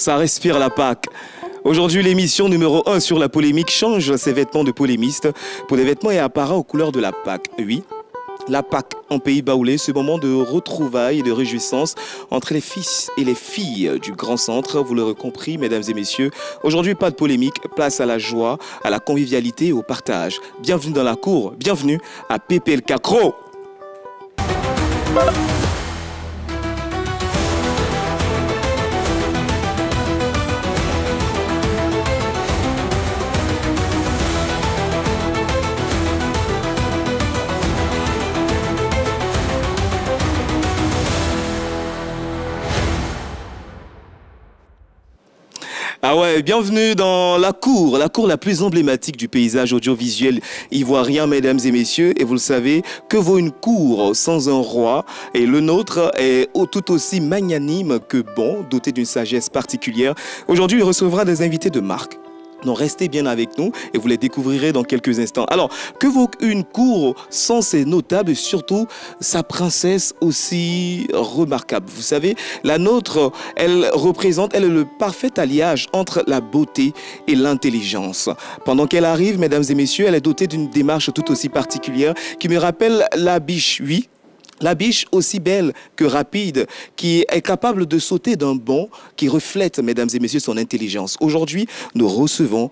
ça respire la Pâque. Aujourd'hui, l'émission numéro 1 sur la polémique change ses vêtements de polémiste pour des vêtements et apparats aux couleurs de la Pâque. Oui, la Pâque en pays baoulé, ce moment de retrouvailles et de réjouissance entre les fils et les filles du grand centre. Vous l'aurez compris, mesdames et messieurs, aujourd'hui, pas de polémique, place à la joie, à la convivialité et au partage. Bienvenue dans la cour, bienvenue à Pépé le Cacro. Ah ouais, bienvenue dans la cour la plus emblématique du paysage audiovisuel ivoirien, mesdames et messieurs. Et vous le savez, que vaut une cour sans un roi? Et le nôtre est tout aussi magnanime que bon, doté d'une sagesse particulière. Aujourd'hui, il recevra des invités de marque. Donc restez bien avec nous et vous les découvrirez dans quelques instants. Alors, que vaut une cour sans ses notables et surtout sa princesse aussi remarquable? Vous savez, la nôtre, elle est le parfait alliage entre la beauté et l'intelligence. Pendant qu'elle arrive, mesdames et messieurs, elle est dotée d'une démarche tout aussi particulière qui me rappelle la biche, oui. La biche aussi belle que rapide, qui est capable de sauter d'un bond, qui reflète, mesdames et messieurs, son intelligence. Aujourd'hui, nous recevons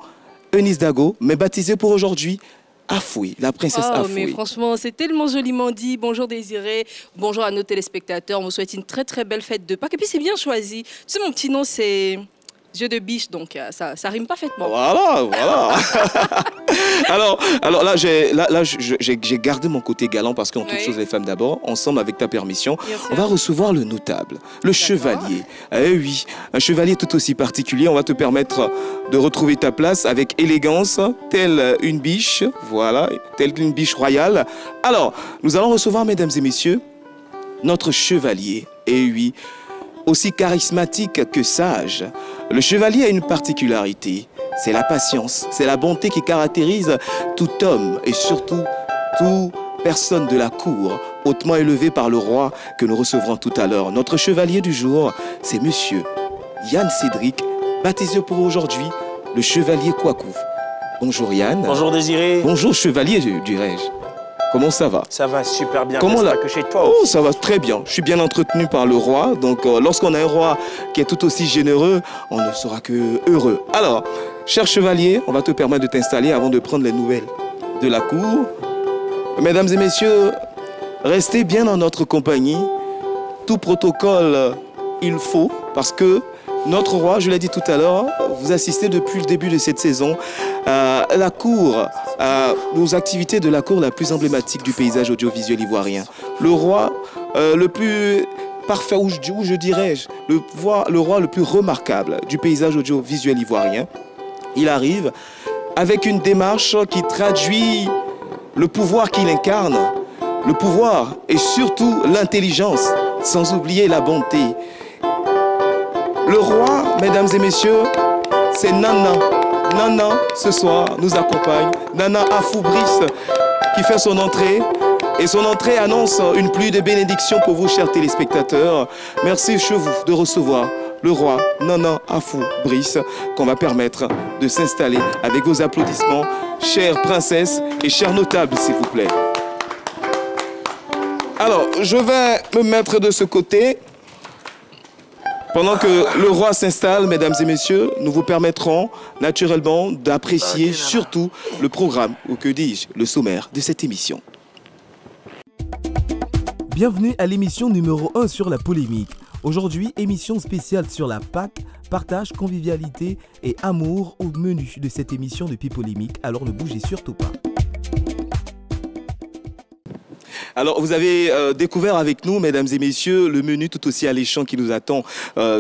Eunice Dago, mais baptisée pour aujourd'hui Afoui, la princesse Afoui. Mais franchement, c'est tellement joliment dit. Bonjour Désiré, bonjour à nos téléspectateurs. On vous souhaite une très très belle fête de Pâques. Et puis c'est bien choisi. Tu sais, mon petit nom, c'est Yeux de biche, donc ça rime parfaitement. Voilà. alors là, j'ai gardé mon côté galant parce qu'en toute chose, les femmes d'abord. Ensemble, avec ta permission, on va recevoir le notable, le chevalier. Eh oui, un chevalier tout aussi particulier. On va te permettre de retrouver ta place avec élégance, telle une biche, voilà, telle une biche royale. Alors, nous allons recevoir, mesdames et messieurs, notre chevalier. Eh oui, aussi charismatique que sage. Le chevalier a une particularité, c'est la patience, c'est la bonté qui caractérise tout homme et surtout toute personne de la cour, hautement élevé par le roi que nous recevrons tout à l'heure. Notre chevalier du jour, c'est monsieur Yann Cédric, baptisé pour aujourd'hui le chevalier Kouakou. Bonjour Yann. Bonjour Désiré. Bonjour chevalier, dirais-je. Comment ça va? Ça va super bien. Comment là que chez toi? Oh, ça va très bien. Je suis bien entretenu par le roi. Donc, lorsqu'on a un roi qui est tout aussi généreux, on ne sera que heureux. Alors, cher chevalier, on va te permettre de t'installer avant de prendre les nouvelles de la cour. Mesdames et messieurs, restez bien dans notre compagnie. Tout protocole, il faut, parce que notre roi, je l'ai dit tout à l'heure, vous assistez depuis le début de cette saison à la cour, aux activités de la cour la plus emblématique du paysage audiovisuel ivoirien. Le roi le plus parfait, ou je dirais-je, le roi le plus remarquable du paysage audiovisuel ivoirien. Il arrive avec une démarche qui traduit le pouvoir qu'il incarne, le pouvoir et surtout l'intelligence, sans oublier la bonté. Le roi, mesdames et messieurs, c'est Nana. Nana, ce soir, nous accompagne. Nana Afou Brice, qui fait son entrée. Et son entrée annonce une pluie de bénédictions pour vous, chers téléspectateurs. Merci chez vous de recevoir le roi Nana Afou Brice, qu'on va permettre de s'installer avec vos applaudissements. Chère princesse et chers notables, s'il vous plaît. Alors, je vais me mettre de ce côté. Pendant que le roi s'installe, mesdames et messieurs, nous vous permettrons naturellement d'apprécier surtout le programme, ou que dis-je, le sommaire de cette émission. Bienvenue à l'émission numéro 1 sur la polémique. Aujourd'hui, émission spéciale sur la Pâque, partage, convivialité et amour au menu de cette émission depuis Polémique, alors ne bougez surtout pas. Alors, vous avez découvert avec nous, mesdames et messieurs, le menu tout aussi alléchant qui nous attend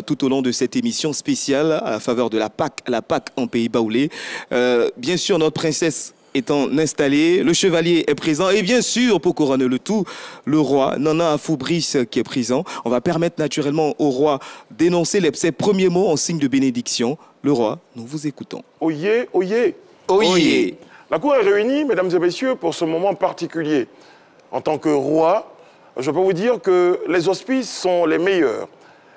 tout au long de cette émission spéciale à faveur de la Pâque en pays baoulé. Bien sûr, notre princesse étant installée, le chevalier est présent et bien sûr, pour couronner le tout, le roi Nana Afou Brice qui est présent. On va permettre naturellement au roi d'énoncer ses premiers mots en signe de bénédiction. Le roi, nous vous écoutons. Oyez, oyez. Oyez. La cour est réunie, mesdames et messieurs, pour ce moment particulier. En tant que roi, je peux vous dire que les auspices sont les meilleurs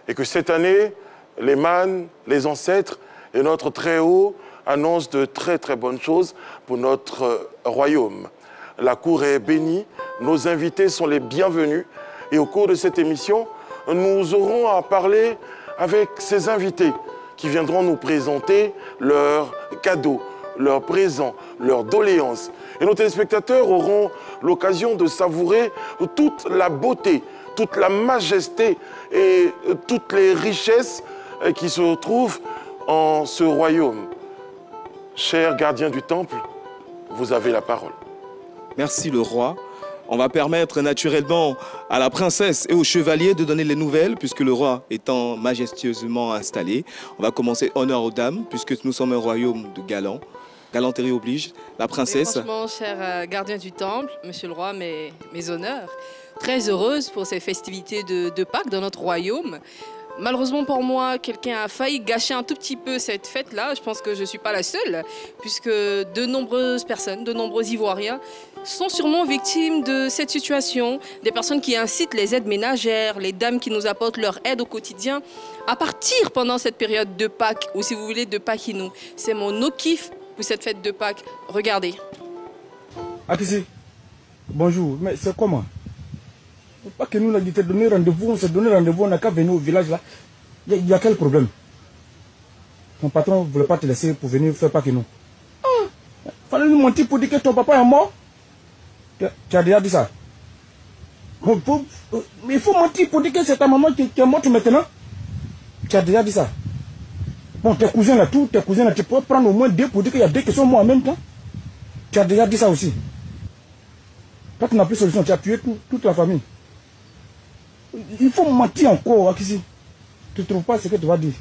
et que cette année, les mânes, les ancêtres et notre Très-Haut annoncent de très très bonnes choses pour notre royaume. La cour est bénie, nos invités sont les bienvenus et au cours de cette émission, nous aurons à parler avec ces invités qui viendront nous présenter leurs cadeaux, leurs présents, leurs doléances. Et nos téléspectateurs auront l'occasion de savourer toute la beauté, toute la majesté et toutes les richesses qui se trouvent en ce royaume. Chers gardiens du temple, vous avez la parole. Merci le roi. On va permettre naturellement à la princesse et au chevalier de donner les nouvelles, puisque le roi étant majestueusement installé. On va commencer honneur aux dames, puisque nous sommes un royaume de galants. Galanterie oblige. La princesse. Et franchement, cher gardien du temple, monsieur le roi, mes honneurs. Très heureuse pour ces festivités de Pâques dans notre royaume. Malheureusement pour moi, quelqu'un a failli gâcher un tout petit peu cette fête-là. Je pense que je ne suis pas la seule, puisque de nombreuses personnes, de nombreux Ivoiriens sont sûrement victimes de cette situation. Des personnes qui incitent les aides ménagères, les dames qui nous apportent leur aide au quotidien, à partir pendant cette période de Pâques, ou si vous voulez, de Pâquinou. C'est mon no-kiff pour cette fête de Pâques. Regardez. Akissi, bonjour, mais c'est comment? Pas que nous, là, t'ai donné rendez-vous, on s'est donné rendez-vous, on n'a qu'à venir au village là. Il y a quel problème? Ton patron ne voulait pas te laisser pour venir faire pas que nous. Fallait nous mentir pour dire que ton papa est mort. Tu as déjà dit ça? Mais il faut mentir pour dire que c'est ta maman qui est morte maintenant. Tu as déjà dit ça? Bon, tes cousins là, tous tes cousins là, tu peux prendre au moins deux pour dire qu'il y a deux qui sont morts en même temps. Tu as déjà dit ça aussi. Toi, tu n'as plus de solution, tu as tué toute la famille. Il faut mentir encore, Akissi. Tu ne trouves pas ce que tu vas dire.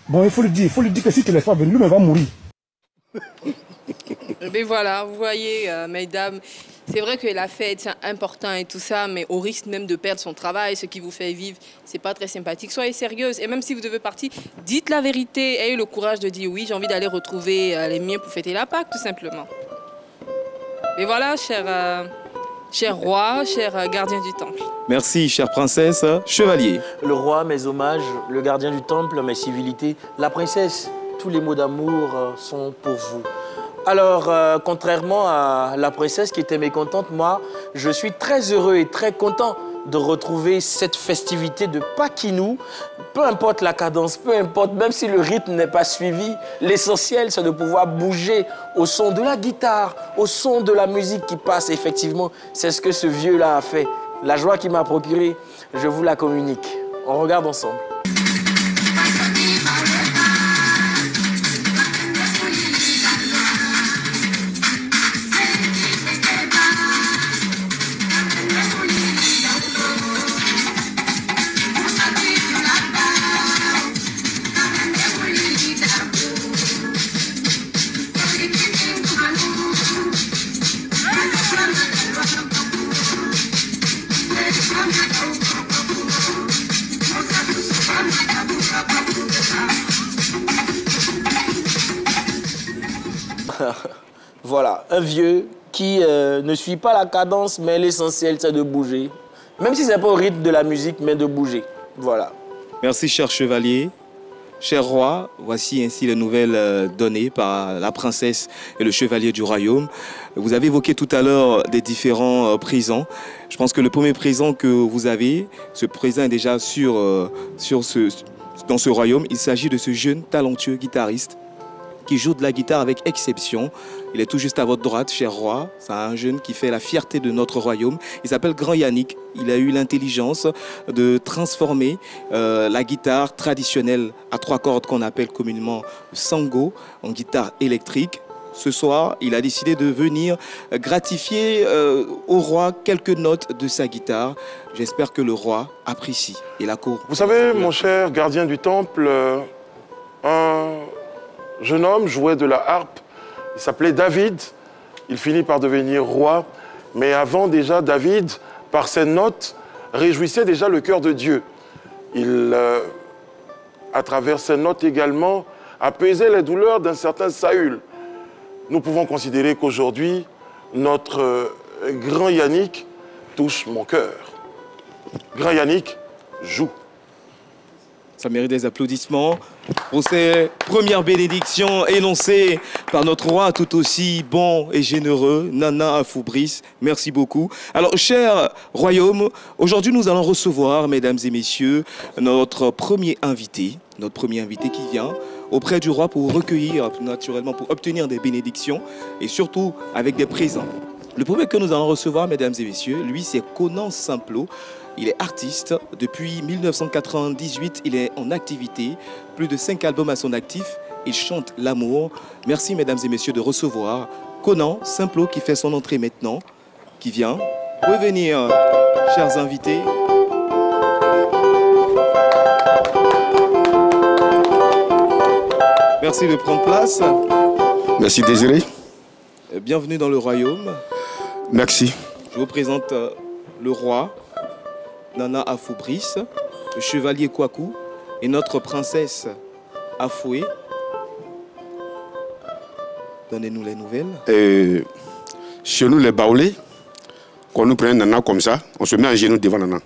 Bon, il faut lui dire que si tu ne laisses pas venir, lui-même va mourir. Mais voilà, vous voyez, mesdames, c'est vrai que la fête, c'est important et tout ça, mais au risque même de perdre son travail, ce qui vous fait vivre, c'est pas très sympathique. Soyez sérieuse. Et même si vous devez partir, dites la vérité. Ayez le courage de dire oui, j'ai envie d'aller retrouver les miens pour fêter la Pâques, tout simplement. Et voilà, cher roi, cher gardien du temple. Merci, chère princesse. Chevalier. Le roi, mes hommages, le gardien du temple, mes civilités. La princesse, tous les mots d'amour sont pour vous. Alors, contrairement à la princesse qui était mécontente, moi, je suis très heureux et très content de retrouver cette festivité de Pâquinou. Peu importe la cadence, peu importe, même si le rythme n'est pas suivi, l'essentiel, c'est de pouvoir bouger au son de la guitare, au son de la musique qui passe. Effectivement, c'est ce que ce vieux-là a fait. La joie qu'il m'a procurée, je vous la communique. On regarde ensemble. Voilà, un vieux qui ne suit pas la cadence, mais l'essentiel, c'est de bouger. Même si ce n'est pas au rythme de la musique, mais de bouger. Voilà. Merci, cher chevalier. Cher roi, voici ainsi les nouvelles données par la princesse et le chevalier du royaume. Vous avez évoqué tout à l'heure des différents présents. Je pense que le premier présent que vous avez, ce présent est déjà dans ce royaume. Il s'agit de ce jeune talentueux guitariste qui joue de la guitare avec exception. Il est tout juste à votre droite, cher roi. C'est un jeune qui fait la fierté de notre royaume. Il s'appelle Grand Yannick. Il a eu l'intelligence de transformer la guitare traditionnelle à 3 cordes qu'on appelle communément sango en guitare électrique. Ce soir, il a décidé de venir gratifier au roi quelques notes de sa guitare. J'espère que le roi apprécie et la cour. Vous savez, mon cher gardien du temple, un jeune homme jouait de la harpe. Il s'appelait David. Il finit par devenir roi. Mais avant déjà, David, par ses notes, réjouissait déjà le cœur de Dieu. Il, à travers ses notes également, apaisait les douleurs d'un certain Saül. Nous pouvons considérer qu'aujourd'hui, notre grand Yannick touche mon cœur. Grand Yannick joue. Ça mérite des applaudissements pour ces premières bénédictions énoncées par notre roi tout aussi bon et généreux, Nana Afou-Brice. Merci beaucoup. Alors, cher royaume, aujourd'hui nous allons recevoir, mesdames et messieurs, notre premier invité qui vient auprès du roi pour recueillir, naturellement, pour obtenir des bénédictions et surtout avec des présents. Le premier que nous allons recevoir, mesdames et messieurs, lui, c'est Conan Simplot. Il est artiste. Depuis 1998, il est en activité. Plus de 5 albums à son actif. Il chante l'amour. Merci, mesdames et messieurs, de recevoir Conan Simplot qui fait son entrée maintenant, qui vient. Revenir, chers invités. Merci de prendre place. Merci Désiré. Bienvenue dans le royaume. Merci. Je vous présente le roi, Nana Afou-Brice, le chevalier Kwaku et notre princesse Afoué. Donnez-nous les nouvelles. Chez nous, les Baoulés, quand nous prenons Nana comme ça, on se met à genoux devant Nana.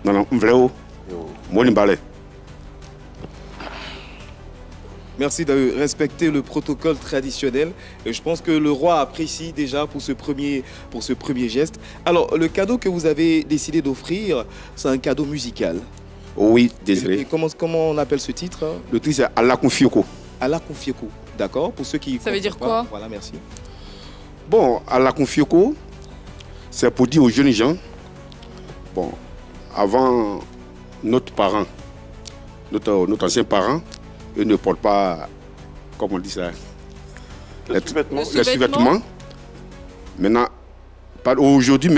Nana, on voulait moi, merci de respecter le protocole traditionnel. Et je pense que le roi apprécie déjà pour ce premier geste. Alors, le cadeau que vous avez décidé d'offrir, c'est un cadeau musical. Oui, Désiré. Et comment on appelle ce titre? Le titre, c'est Allah Confioko. Allah Confioko, d'accord. Pour ceux qui... Ça veut dire quoi? Voilà, merci. Bon, Allah Confioko, c'est pour dire aux jeunes gens, bon, avant notre parent, notre ancien parent, eux ne portent pas, comme on dit ça, les sous-vêtements. Maintenant, aujourd'hui,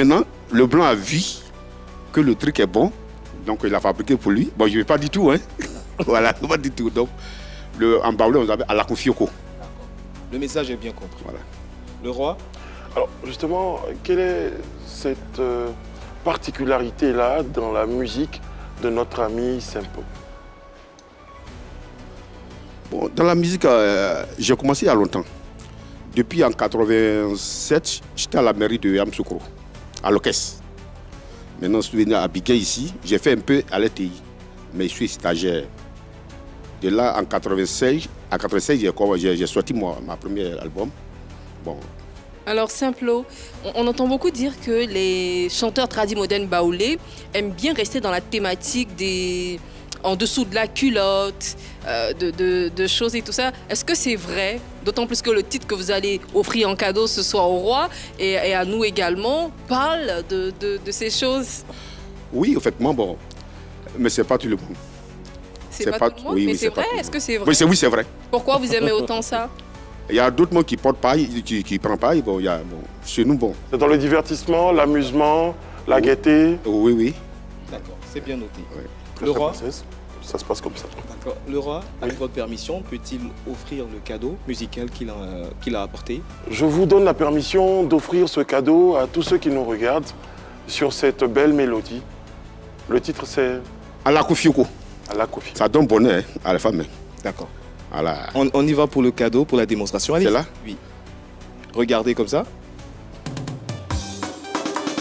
le blanc a vu que le truc est bon, donc il a fabriqué pour lui. Bon, je ne vais pas du tout, hein. Voilà, pas du tout. Donc, en baoulé, on appelle à la confioko. Le message est bien compris. Voilà. Le roi? Alors, justement, quelle est cette particularité-là dans la musique de notre ami Simplot? Bon, dans la musique, j'ai commencé il y a longtemps. Depuis en 87, j'étais à la mairie de Yamsoukro, à l'orchestre. Maintenant, je suis venu à Bigué ici. J'ai fait un peu à l'ETI, mais je suis stagiaire. De là, en 96, j'ai sorti ma premier album. Bon. Alors Simplot, on entend beaucoup dire que les chanteurs tradimodernes baoulés aiment bien rester dans la thématique des... en dessous de la culotte, de choses et tout ça. Est-ce que c'est vrai? D'autant plus que le titre que vous allez offrir en cadeau ce soir au roi et à nous également parle de ces choses. Oui, effectivement, bon, mais c'est pas tout le monde. C'est pas tout le monde, mais c'est vrai? Est-ce que c'est vrai? Oui, c'est vrai. Pourquoi vous aimez autant ça? Il y a d'autres mots qui ne portent pas, qui ne prennent pas. Bon, chez nous, bon. C'est dans le divertissement, l'amusement, la gaieté. Oui, oui. D'accord, c'est bien noté. Oui. Le roi? Ça se passe comme ça. D'accord. Le roi, avec votre permission, peut-il offrir le cadeau musical qu'il a apporté? Je vous donne la permission d'offrir ce cadeau à tous ceux qui nous regardent sur cette belle mélodie. Le titre, c'est... Allah Confioko. Allah Kofi. Ça donne bonheur à la femme. D'accord. Voilà. On y va pour le cadeau, pour la démonstration. Allez. C'est là? Oui. Regardez comme ça.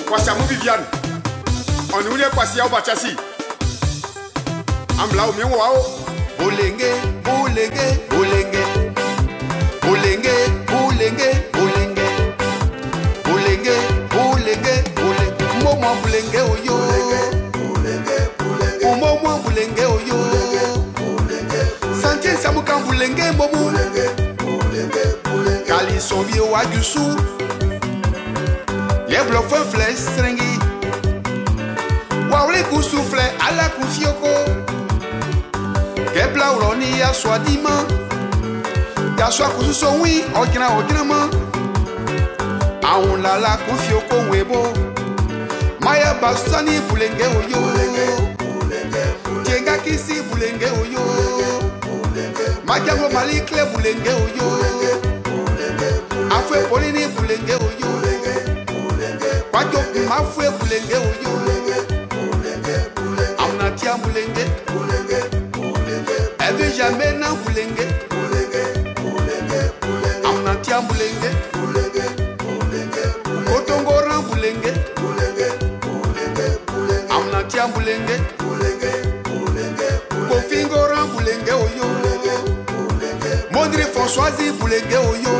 Kwasiamu Viviane. On nous est passé au Bachassi. Amla au mien wao. Bolenge, bolenge, bolenge. Bolenge, bolenge, bolenge. Bolenge, bolenge, bolenge. Momo bolenge oyo. Bolenge, bolenge. Momo bolenge oyo. Santi samuka bolenge momo. Bolenge, bolenge. Kali sobi wajusu. Les bluffs flèches stringy. Waouh souffle à la confioko. Kebla uroni ya swadima. Ya swa kususo oui, okina ma. Aon la confioko webo. Maya basani bulenge oyo. Tienga kisi bulenge oyo. Majango malikle bulenge oyo. Afwe polini bulenge oyo. Kwajo mafwe bulenge oyo. Amnatia bulenge. Elle veut jamais n'en bulenge. Amnatia bulenge. Otongoran bulenge. William Boulenge, Kofi Ngoran Boulenge Oyo, Mondri Françoisi Boulenge Oyo,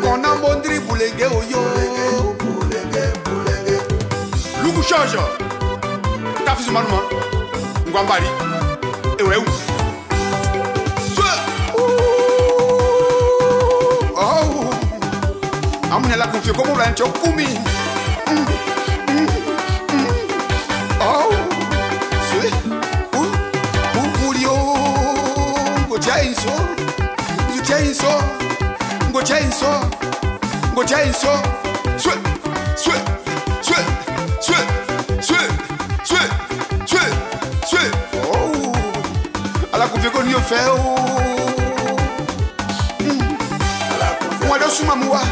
Kona Mondri Boulenge Oyo, Lugu Charge, Tafi Zumanuma, Ngwambari, Eweou. Oh, I'm la confie comme un chokumi. Oh, c'est go chainsaw, oh, à la confie qu'on y fait, oh, moi le soumamua,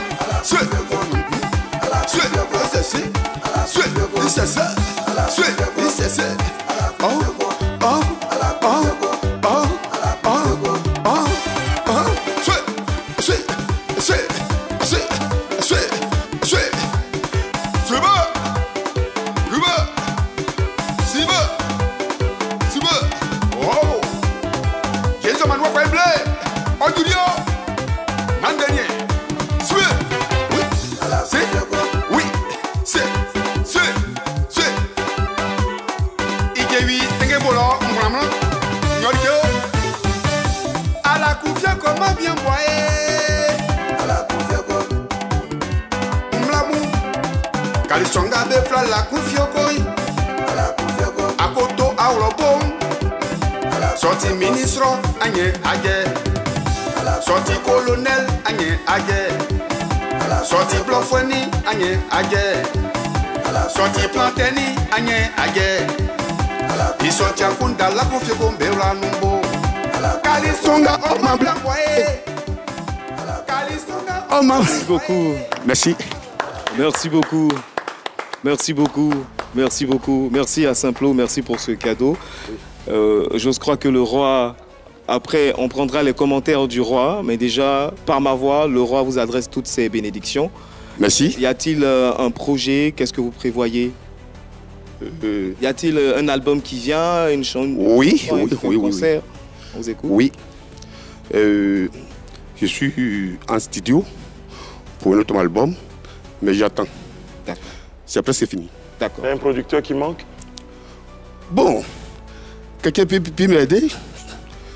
Kalisonga befla la kufiokoi, akoto aulobon, sorti ministre anye age, sorti colonel anye age, sorti plafoni anye age, sorti planteni anye age, il sorti akunda la kufiokon beula numbo, Kalisonga oma blancoye, Kalisonga oma. Merci beaucoup. Merci. Merci beaucoup. Merci beaucoup, merci beaucoup. Merci à Simplo, merci pour ce cadeau. J'ose croire que le roi, après on prendra les commentaires du roi, mais déjà par ma voix, le roi vous adresse toutes ses bénédictions. Merci. Y a-t-il un projet? Qu'est-ce que vous prévoyez? Y a-t-il un album qui vient, une chanson? Oui, un oui. concert? On vous écoute? Oui. Je suis en studio pour un autre album, mais j'attends. D'accord. C'est après, c'est fini. D'accord. Il y a un producteur qui manque? Bon, quelqu'un peut m'aider?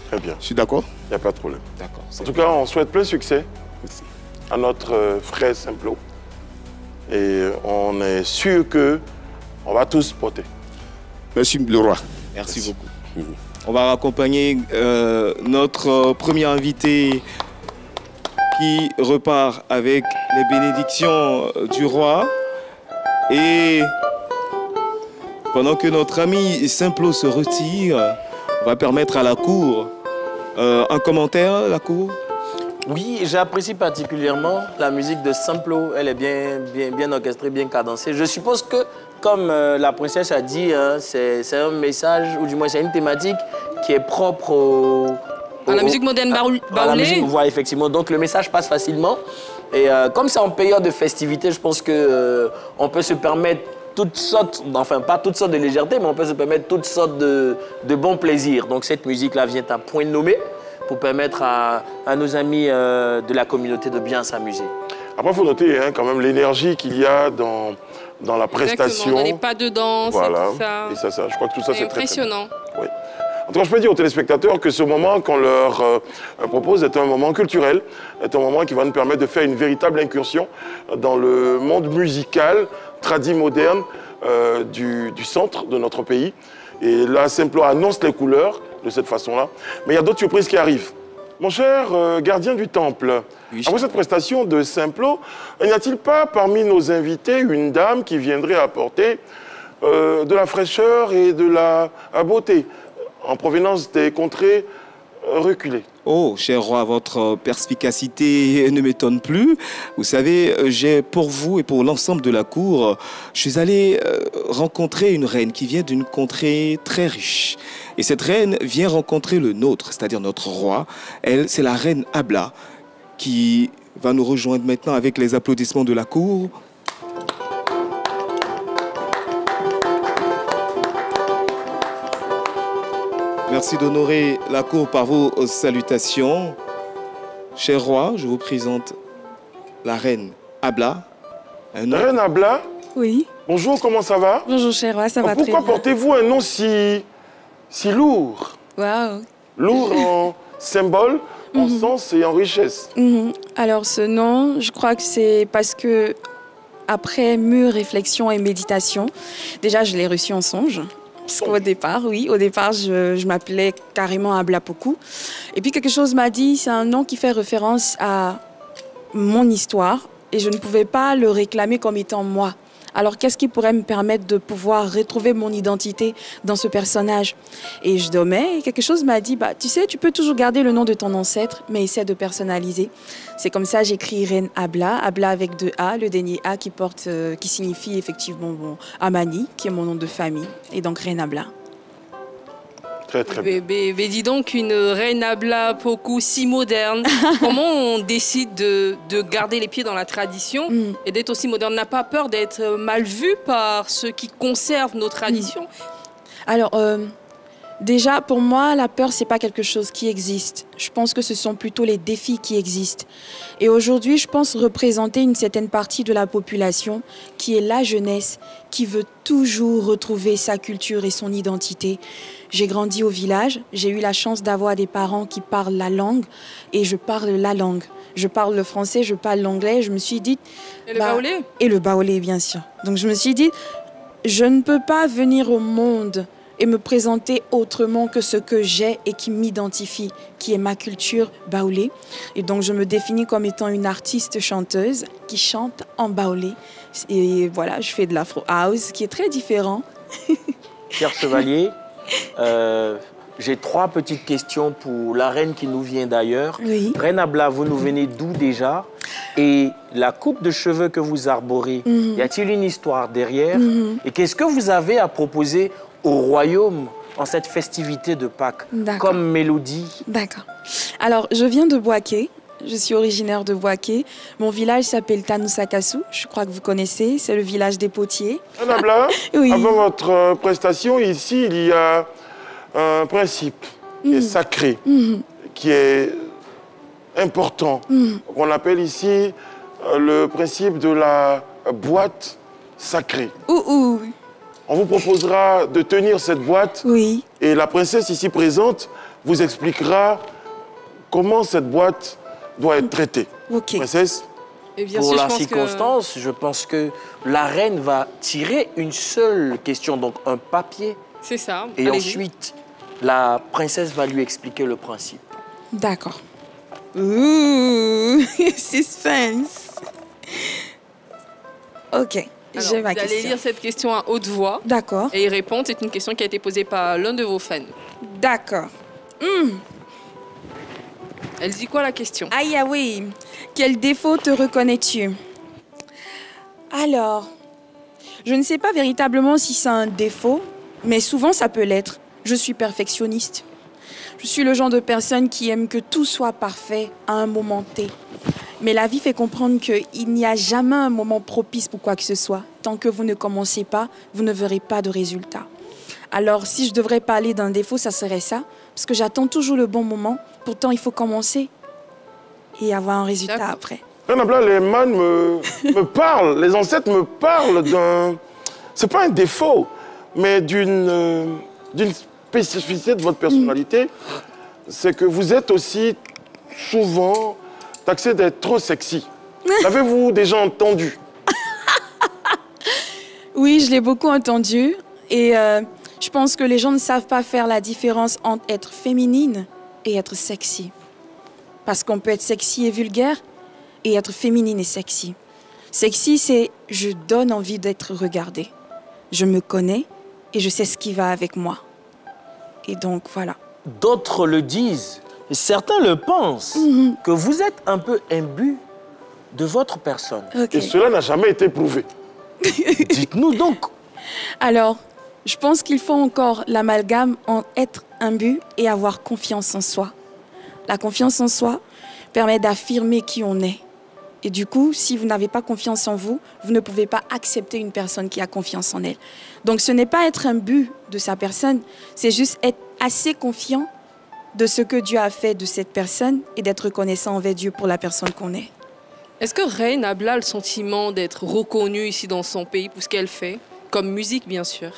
Très bien. Je suis d'accord. Il n'y a pas de problème. D'accord. En tout cas, on souhaite plein succès Merci. à notre frère Simplo. Et on est sûr qu'on va tous porter. Merci, le roi. Merci beaucoup. On va accompagner notre premier invité qui repart avec les bénédictions du roi. Et pendant que notre ami Simplo se retire, on va permettre à la cour un commentaire, la cour. Oui, j'apprécie particulièrement la musique de Simplo. Elle est bien orchestrée, bien cadencée. Je suppose que, comme la princesse a dit, hein, c'est un message, ou du moins c'est une thématique qui est propre à la musique moderne baoulée. La musique, voilà, effectivement. Donc le message passe facilement. Et comme c'est en période de festivité, je pense qu'on peut se permettre toutes sortes, enfin pas toutes sortes de légèreté, mais on peut se permettre toutes sortes de bons plaisirs. Donc cette musique-là vient à point nommé pour permettre à nos amis de la communauté de bien s'amuser. Après, il faut noter hein, quand même l'énergie qu'il y a dans la prestation. Exactement, dans les pas de danse voilà. et tout ça. Et ça, je crois que tout ça, c'est très impressionnant. Oui. En tout cas, je peux dire aux téléspectateurs que ce moment qu'on leur propose est un moment culturel, est un moment qui va nous permettre de faire une véritable incursion dans le monde musical, tradit moderne du centre de notre pays. Et là, Simplo annonce les couleurs de cette façon-là. Mais il y a d'autres surprises qui arrivent. Mon cher gardien du temple, oui, après cette prestation de Simplo, n'y a-t-il pas parmi nos invités une dame qui viendrait apporter de la fraîcheur et de la beauté en provenance des contrées reculées? Oh, cher roi, votre perspicacité ne m'étonne plus. Vous savez, j'ai pour vous et pour l'ensemble de la cour, je suis allé rencontrer une reine qui vient d'une contrée très riche. Et cette reine vient rencontrer le nôtre, c'est-à-dire notre roi. Elle, c'est la reine Abla, qui va nous rejoindre maintenant avec les applaudissements de la cour. Merci d'honorer la cour par vos salutations. Cher roi, je vous présente la reine Abla. Reine Abla, Oui. bonjour, comment ça va? Bonjour, cher roi, ça va très bien. Pourquoi portez-vous un nom si lourd? Waouh. Lourd en symbole, en sens et en richesse. Alors, ce nom, je crois que c'est parce que, après mûre réflexion et méditation, déjà, je l'ai reçu en songe. Parce qu'au départ, je m'appelais carrément Abla Poku. Et puis, quelque chose m'a dit, c'est un nom qui fait référence à mon histoire. Et je ne pouvais pas le réclamer comme étant moi. Alors, qu'est-ce qui pourrait me permettre de pouvoir retrouver mon identité dans ce personnage? Et je dormais et quelque chose m'a dit, bah, tu sais, tu peux toujours garder le nom de ton ancêtre, mais essaie de personnaliser. C'est comme ça j'écris Reine Abla, Abla avec 2 A, le dernier A qui signifie effectivement Amani, qui est mon nom de famille, et donc Reine Abla. Très bien. Mais dis donc, une reine Abla Poku si moderne, comment on décide de garder les pieds dans la tradition et d'être aussi moderne? On n'a pas peur d'être mal vu par ceux qui conservent nos traditions? Alors, déjà, pour moi, la peur, c'est pas quelque chose qui existe. Je pense que ce sont plutôt les défis qui existent. Et aujourd'hui, je pense représenter une certaine partie de la population qui est la jeunesse, qui veut toujours retrouver sa culture et son identité. J'ai grandi au village, j'ai eu la chance d'avoir des parents qui parlent la langue et je parle la langue. Je parle le français, je parle l'anglais. Je me suis dit... Et le baoulé? Et le baoulé, bien sûr. Donc je me suis dit, je ne peux pas venir au monde et me présenter autrement que ce que j'ai et qui m'identifie, qui est ma culture baoulé. Et donc je me définis comme étant une artiste chanteuse qui chante en baoulé. Et voilà, je fais de l'afro house, qui est très différent. Cher chevalier, j'ai 3 petites questions pour la reine qui nous vient d'ailleurs. Oui. Reine Abla, vous nous venez d'où déjà? Et la coupe de cheveux que vous arborez, y a-t-il une histoire derrière? Et qu'est-ce que vous avez à proposer au royaume en cette festivité de Pâques comme mélodie? D'accord. Alors, je viens de Bouaké. Je suis originaire de Bouaké. Mon village s'appelle Tanoussakassou. Je crois que vous connaissez. C'est le village des potiers. Reine Abla, Oui. avant votre prestation, ici, il y a un principe qui est sacré, qui est important, qu'on appelle ici le principe de la boîte sacrée. On vous proposera de tenir cette boîte. Oui. Et la princesse ici présente vous expliquera comment cette boîte doit être traitée. Ok. Princesse? Et bien Pour sûr, la circonstance, je pense que la reine va tirer une seule question, donc un papier. C'est ça. Et ensuite, la princesse va lui expliquer le principe. D'accord. Ouh, suspense. Ok, j'ai ma vous allez question. lire cette question à haute voix. D'accord. Et y répondre. C'est une question qui a été posée par l'un de vos fans. D'accord. Elle dit quoi la question? Aïe, ah oui. Quel défaut te reconnais-tu? Alors, je ne sais pas véritablement si c'est un défaut, mais souvent ça peut l'être. Je suis perfectionniste. Je suis le genre de personne qui aime que tout soit parfait à un moment T. Mais la vie fait comprendre qu'il n'y a jamais un moment propice pour quoi que ce soit. Tant que vous ne commencez pas, vous ne verrez pas de résultat. Alors, si je devrais parler d'un défaut, ça serait ça. Parce que j'attends toujours le bon moment. Pourtant, il faut commencer et avoir un résultat après. Reine Abla, les man me parlent, les ancêtres me parlent d'un... C'est pas un défaut, mais d'une spécificité de votre personnalité. C'est que vous êtes aussi souvent taxé d'être trop sexy. L'avez-vous déjà entendu? Oui, je l'ai beaucoup entendu. Et je pense que les gens ne savent pas faire la différence entre être féminine et être sexy. Parce qu'on peut être sexy et vulgaire et être féminine et sexy. Sexy, c'est je donne envie d'être regardée. Je me connais et je sais ce qui va avec moi. Et donc, voilà. D'autres le disent, et certains le pensent, que vous êtes un peu imbu de votre personne. Et cela n'a jamais été prouvé. Dites-nous donc. Alors, je pense qu'il faut encore l'amalgame entre être imbu et avoir confiance en soi. La confiance en soi permet d'affirmer qui on est. Et du coup, si vous n'avez pas confiance en vous, vous ne pouvez pas accepter une personne qui a confiance en elle. Donc ce n'est pas être imbu de sa personne, c'est juste être assez confiant de ce que Dieu a fait de cette personne et d'être reconnaissant envers Dieu pour la personne qu'on est. Est-ce que Reine Abla a le sentiment d'être reconnue ici dans son pays pour ce qu'elle fait? Comme musique, bien sûr.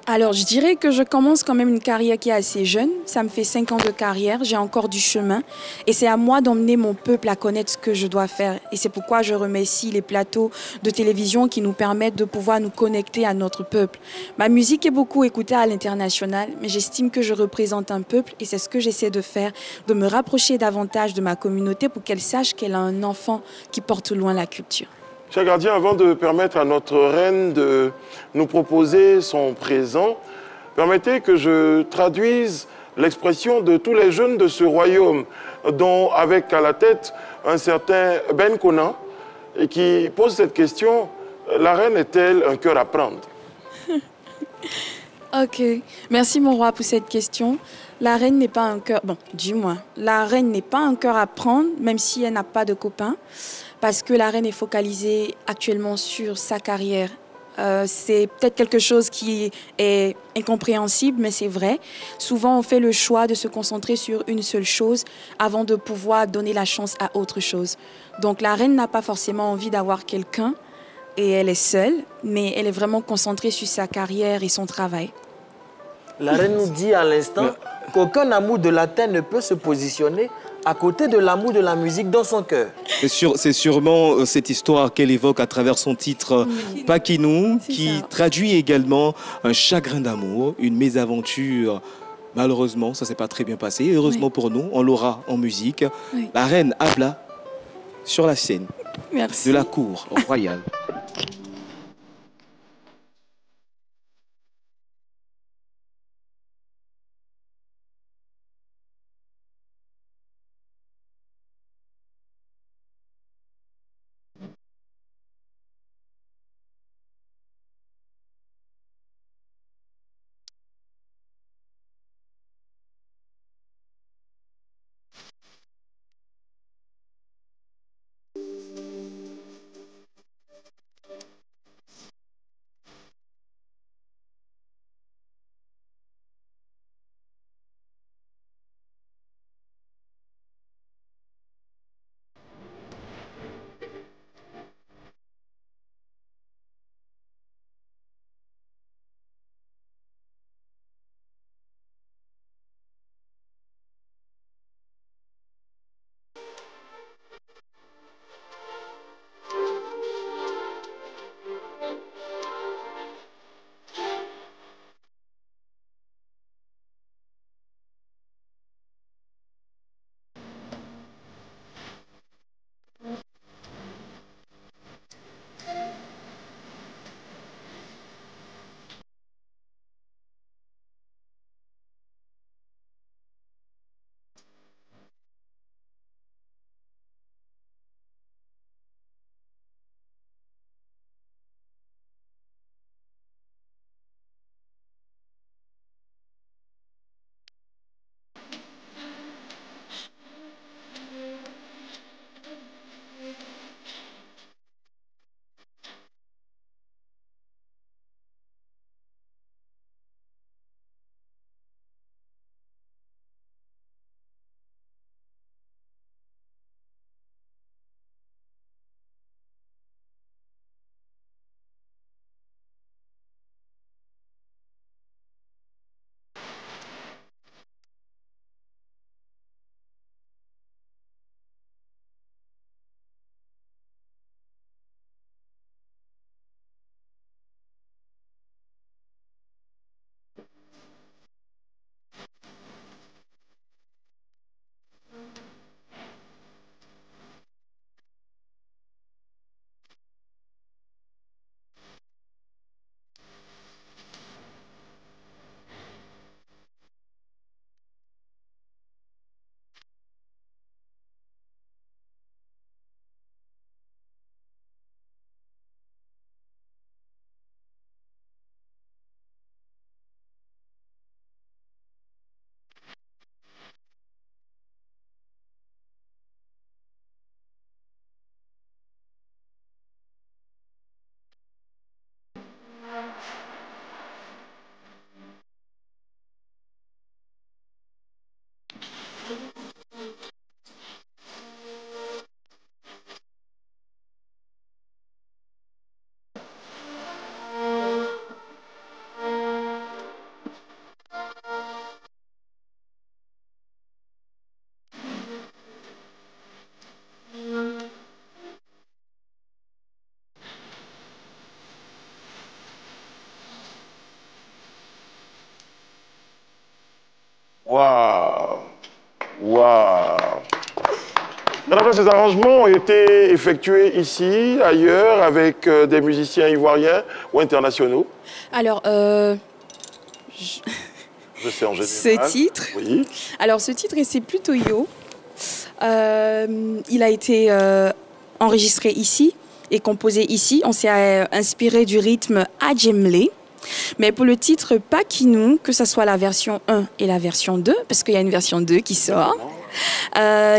Alors, je dirais que je commence quand même une carrière qui est assez jeune. Ça me fait 5 ans de carrière, j'ai encore du chemin. Et c'est à moi d'emmener mon peuple à connaître ce que je dois faire. Et c'est pourquoi je remercie les plateaux de télévision qui nous permettent de pouvoir nous connecter à notre peuple. Ma musique est beaucoup écoutée à l'international, mais j'estime que je représente un peuple et c'est ce que j'essaie de faire, de me rapprocher davantage de ma communauté pour qu'elle sache qu'elle a un enfant qui porte loin la culture. Cher gardien, avant de permettre à notre reine de nous proposer son présent, permettez que je traduise l'expression de tous les jeunes de ce royaume, dont avec à la tête un certain Ben Kona, et qui pose cette question, la reine est-elle un cœur à prendre? Ok, merci mon roi pour cette question. La reine n'est pas un cœur, bon, dis-moi, la reine n'est pas un cœur à prendre, même si elle n'a pas de copain, parce que la reine est focalisée actuellement sur sa carrière. C'est peut-être quelque chose qui est incompréhensible, mais c'est vrai. Souvent, on fait le choix de se concentrer sur une seule chose avant de pouvoir donner la chance à autre chose. Donc la reine n'a pas forcément envie d'avoir quelqu'un et elle est seule, mais elle est vraiment concentrée sur sa carrière et son travail. La reine nous dit à l'instant qu'aucun amour de la terre ne peut se positionner à côté de l'amour de la musique dans son cœur. C'est sûrement cette histoire qu'elle évoque à travers son titre Pakinou, qui traduit également un chagrin d'amour, une mésaventure. Malheureusement, ça ne s'est pas très bien passé. Heureusement pour nous, on l'aura en musique. La reine Abla sur la scène de la cour royale. ces arrangements ont été effectués ici, ailleurs, avec des musiciens ivoiriens ou internationaux? Alors, Je sais en général. ce titre, Oui. alors ce titre, c'est plutôt Yo. Il a été enregistré ici et composé ici. On s'est inspiré du rythme Adjemlé. Mais pour le titre Pakinou, que ce soit la version 1 et la version 2, parce qu'il y a une version 2 qui sort,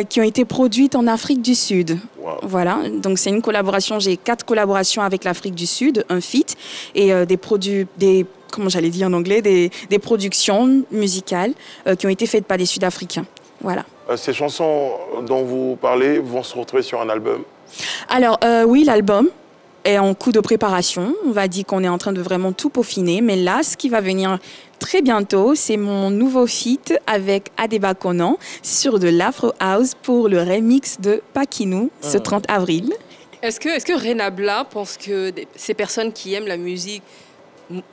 qui ont été produites en Afrique du Sud. Wow. Voilà, donc c'est une collaboration, j'ai 4 collaborations avec l'Afrique du Sud, un feat, et comment j'allais dire en anglais, des productions musicales qui ont été faites par des Sud-Africains. Voilà. Ces chansons dont vous parlez vont se retrouver sur un album? Alors, oui, l'album est en cours de préparation. On va dire qu'on est en train de vraiment tout peaufiner. Mais là, ce qui va venir très bientôt, c'est mon nouveau feat avec Adeba Konan sur de l'Afro House pour le remix de Pakinou, ce 30 avril. Est-ce que Rena Bla pense que ces personnes qui aiment la musique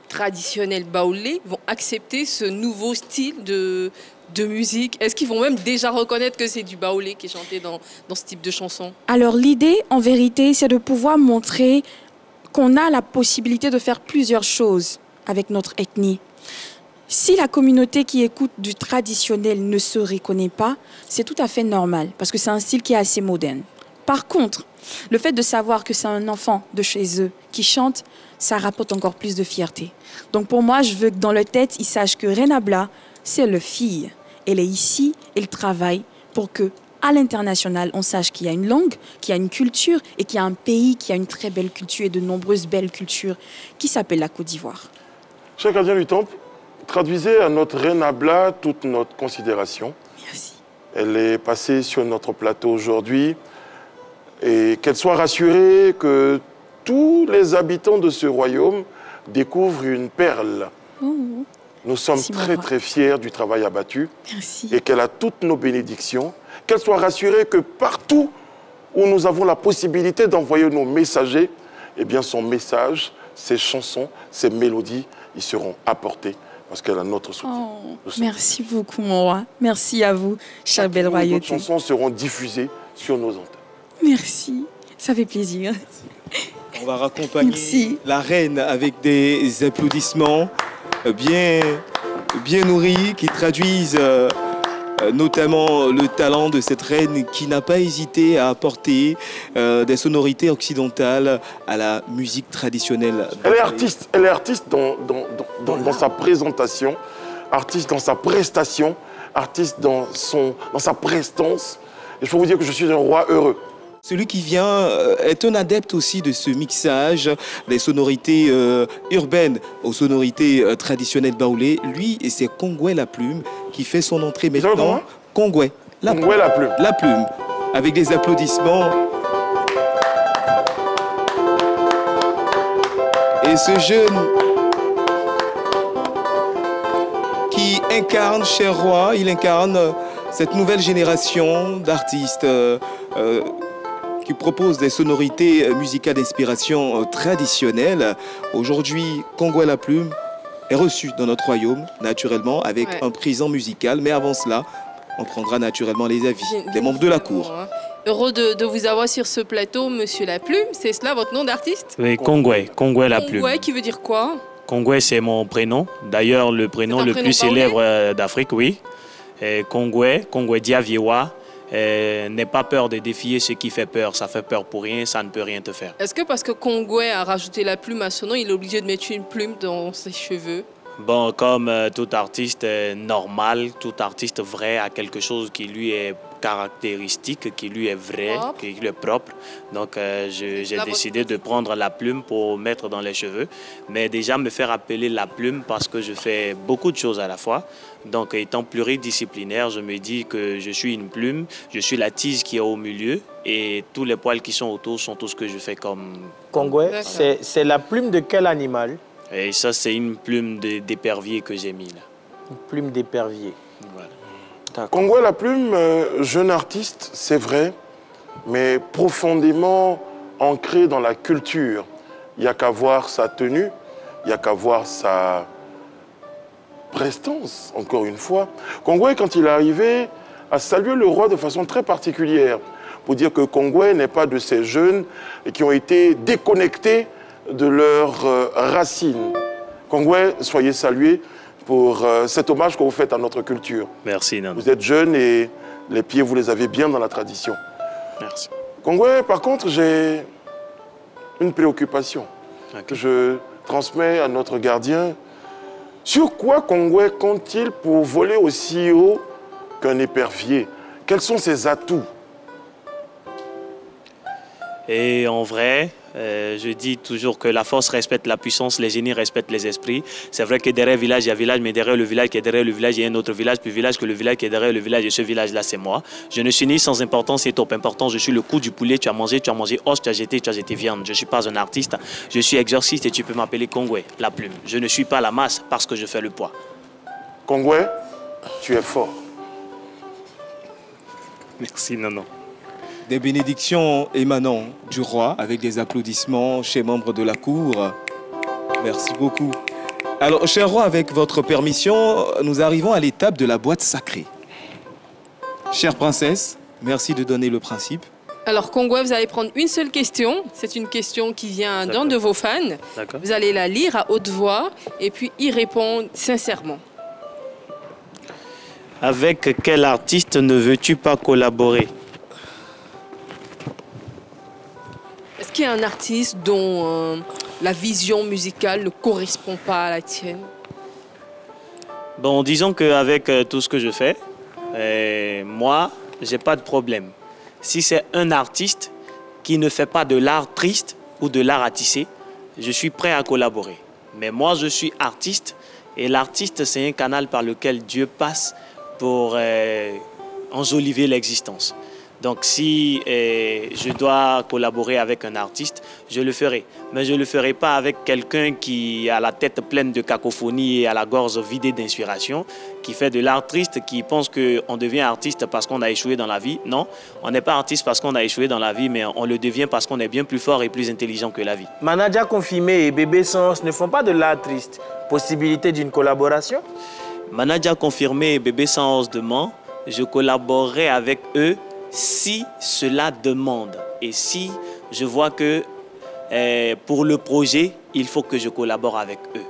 traditionnelle baoulé vont accepter ce nouveau style de musique? Est-ce qu'ils vont même déjà reconnaître que c'est du baoulé qui est chanté dans ce type de chanson? Alors l'idée, en vérité, c'est de pouvoir montrer qu'on a la possibilité de faire plusieurs choses avec notre ethnie. Si la communauté qui écoute du traditionnel ne se reconnaît pas, c'est tout à fait normal, parce que c'est un style qui est assez moderne. Par contre, le fait de savoir que c'est un enfant de chez eux qui chante, ça rapporte encore plus de fierté. Donc pour moi, je veux que dans leur tête, ils sachent que Rena Bla, c'est leur fille. Elle est ici, elle travaille pour que, à l'international, on sache qu'il y a une langue, qu'il y a une culture et qu'il y a un pays qui a une très belle culture et de nombreuses belles cultures qui s'appelle la Côte d'Ivoire. Cher gardien du temple, traduisez à notre Rena Bla toute notre considération. Merci. Elle est passée sur notre plateau aujourd'hui et qu'elle soit rassurée que tous les habitants de ce royaume découvrent une perle. Oh. Nous sommes très fiers du travail abattu. Merci. Et qu'elle a toutes nos bénédictions. Qu'elle soit rassurée que partout où nous avons la possibilité d'envoyer nos messagers, eh bien son message, ses chansons, ses mélodies, ils seront apportés parce qu'elle a notre soutien. Oh, merci beaucoup, mon roi. Merci à vous, chère belle royauté. Nos chansons seront diffusées sur nos antennes. Merci, ça fait plaisir. On va raccompagner la reine avec des applaudissements bien nourris qui traduisent notamment le talent de cette reine qui n'a pas hésité à apporter des sonorités occidentales à la musique traditionnelle. Elle est artiste dans sa présentation, artiste dans sa prestation, artiste dans sa prestance. Et je peux vous dire que je suis un roi heureux. Celui qui vient est un adepte aussi de ce mixage des sonorités urbaines aux sonorités traditionnelles baoulé. Lui, c'est Kongwe la Plume qui fait son entrée maintenant. Kongwe la Plume. La Plume. Avec des applaudissements. Et ce jeune qui incarne, cher roi, il incarne cette nouvelle génération d'artistes qui propose des sonorités musicales d'inspiration traditionnelle. Aujourd'hui, Kongwe la Plume est reçu dans notre royaume, naturellement, avec un présent musical. Mais avant cela, on prendra naturellement les avis des membres de la cour. Heureux de vous avoir sur ce plateau, Monsieur la Plume. C'est cela votre nom d'artiste? Oui, Kongwe la Plume. Kongwe qui veut dire quoi? Kongwe, c'est mon prénom. D'ailleurs, le prénom le plus célèbre d'Afrique, oui. Kongwe Diaviewa. N'aie pas peur de défier ce qui fait peur. Ça fait peur pour rien, ça ne peut rien te faire. Est-ce que parce que Kongwe a rajouté la plume à son nom, il est obligé de mettre une plume dans ses cheveux? Bon, comme tout artiste normal, tout artiste vrai a quelque chose qui lui est caractéristique, qui lui est vrai, qui lui est propre. Donc, j'ai décidé de prendre la plume pour mettre dans les cheveux. Mais déjà, me faire appeler la plume parce que je fais beaucoup de choses à la fois. Donc, étant pluridisciplinaire, je me dis que je suis une plume, je suis la tige qui est au milieu et tous les poils qui sont autour sont tout ce que je fais comme... Kongwe, c'est la plume de quel animal? Et ça, c'est une plume d'épervier que j'ai mis là. Une plume d'épervier. Voilà. Kongwe la Plume, jeune artiste, c'est vrai, mais profondément ancré dans la culture. Il n'y a qu'à voir sa tenue, il n'y a qu'à voir sa prestance, encore une fois. Kongwe, quand il est arrivé, a salué le roi de façon très particulière. pour dire que Kongwé n'est pas de ces jeunes qui ont été déconnectés de leurs racines. Kongwé, soyez salués pour cet hommage que vous faites à notre culture. Merci, Nano. Vous êtes jeunes et les pieds, vous les avez bien dans la tradition. Merci. Kongwé, par contre, j'ai une préoccupation que je transmets à notre gardien. Sur quoi Kongwé compte-t-il pour voler aussi haut qu'un épervier? Quels sont ses atouts? Et en vrai, je dis toujours que la force respecte la puissance, les génies respectent les esprits. C'est vrai que derrière le village, il y a un village, mais derrière le village qui est derrière le village, il y a un autre village, plus village que le village qui est derrière le village. Et ce village-là, c'est moi. Je ne suis ni sans importance ni top important. Je suis le coup du poulet. Tu as mangé os, tu as jeté viande. Je ne suis pas un artiste. Je suis exorciste et tu peux m'appeler Kongwé, la plume. Je ne suis pas la masse parce que je fais le poids. Kongwé, tu es fort. Merci, Nano. Des bénédictions émanant du roi avec des applaudissements chez membres de la cour. Merci beaucoup. Alors, cher roi, avec votre permission, nous arrivons à l'étape de la boîte sacrée. Chère princesse, merci de donner le principe. Alors, Kongwé, vous allez prendre une seule question. C'est une question qui vient d'un de vos fans. Vous allez la lire à haute voix et puis y répondre sincèrement. Avec quel artiste ne veux-tu pas collaborer? Est-ce qu'il y a un artiste dont la vision musicale ne correspond pas à la tienne? Bon, disons qu'avec tout ce que je fais, moi, j'ai pas de problème. Si c'est un artiste qui ne fait pas de l'art triste ou de l'art à tisser, je suis prêt à collaborer. Mais moi, je suis artiste et l'artiste, c'est un canal par lequel Dieu passe pour enjoliver l'existence. Donc, si je dois collaborer avec un artiste, je le ferai. Mais je ne le ferai pas avec quelqu'un qui a la tête pleine de cacophonie et à la gorge vidée d'inspiration, qui fait de l'art triste, qui pense qu'on devient artiste parce qu'on a échoué dans la vie. Non, on n'est pas artiste parce qu'on a échoué dans la vie, mais on le devient parce qu'on est bien plus fort et plus intelligent que la vie. Manaja Confirmé et Bébé Sens ne font pas de l'art triste. Possibilité d'une collaboration? Manaja Confirmé et Bébé Sens demandent, je collaborerai avec eux si cela demande et si je vois que pour le projet, il faut que je collabore avec eux.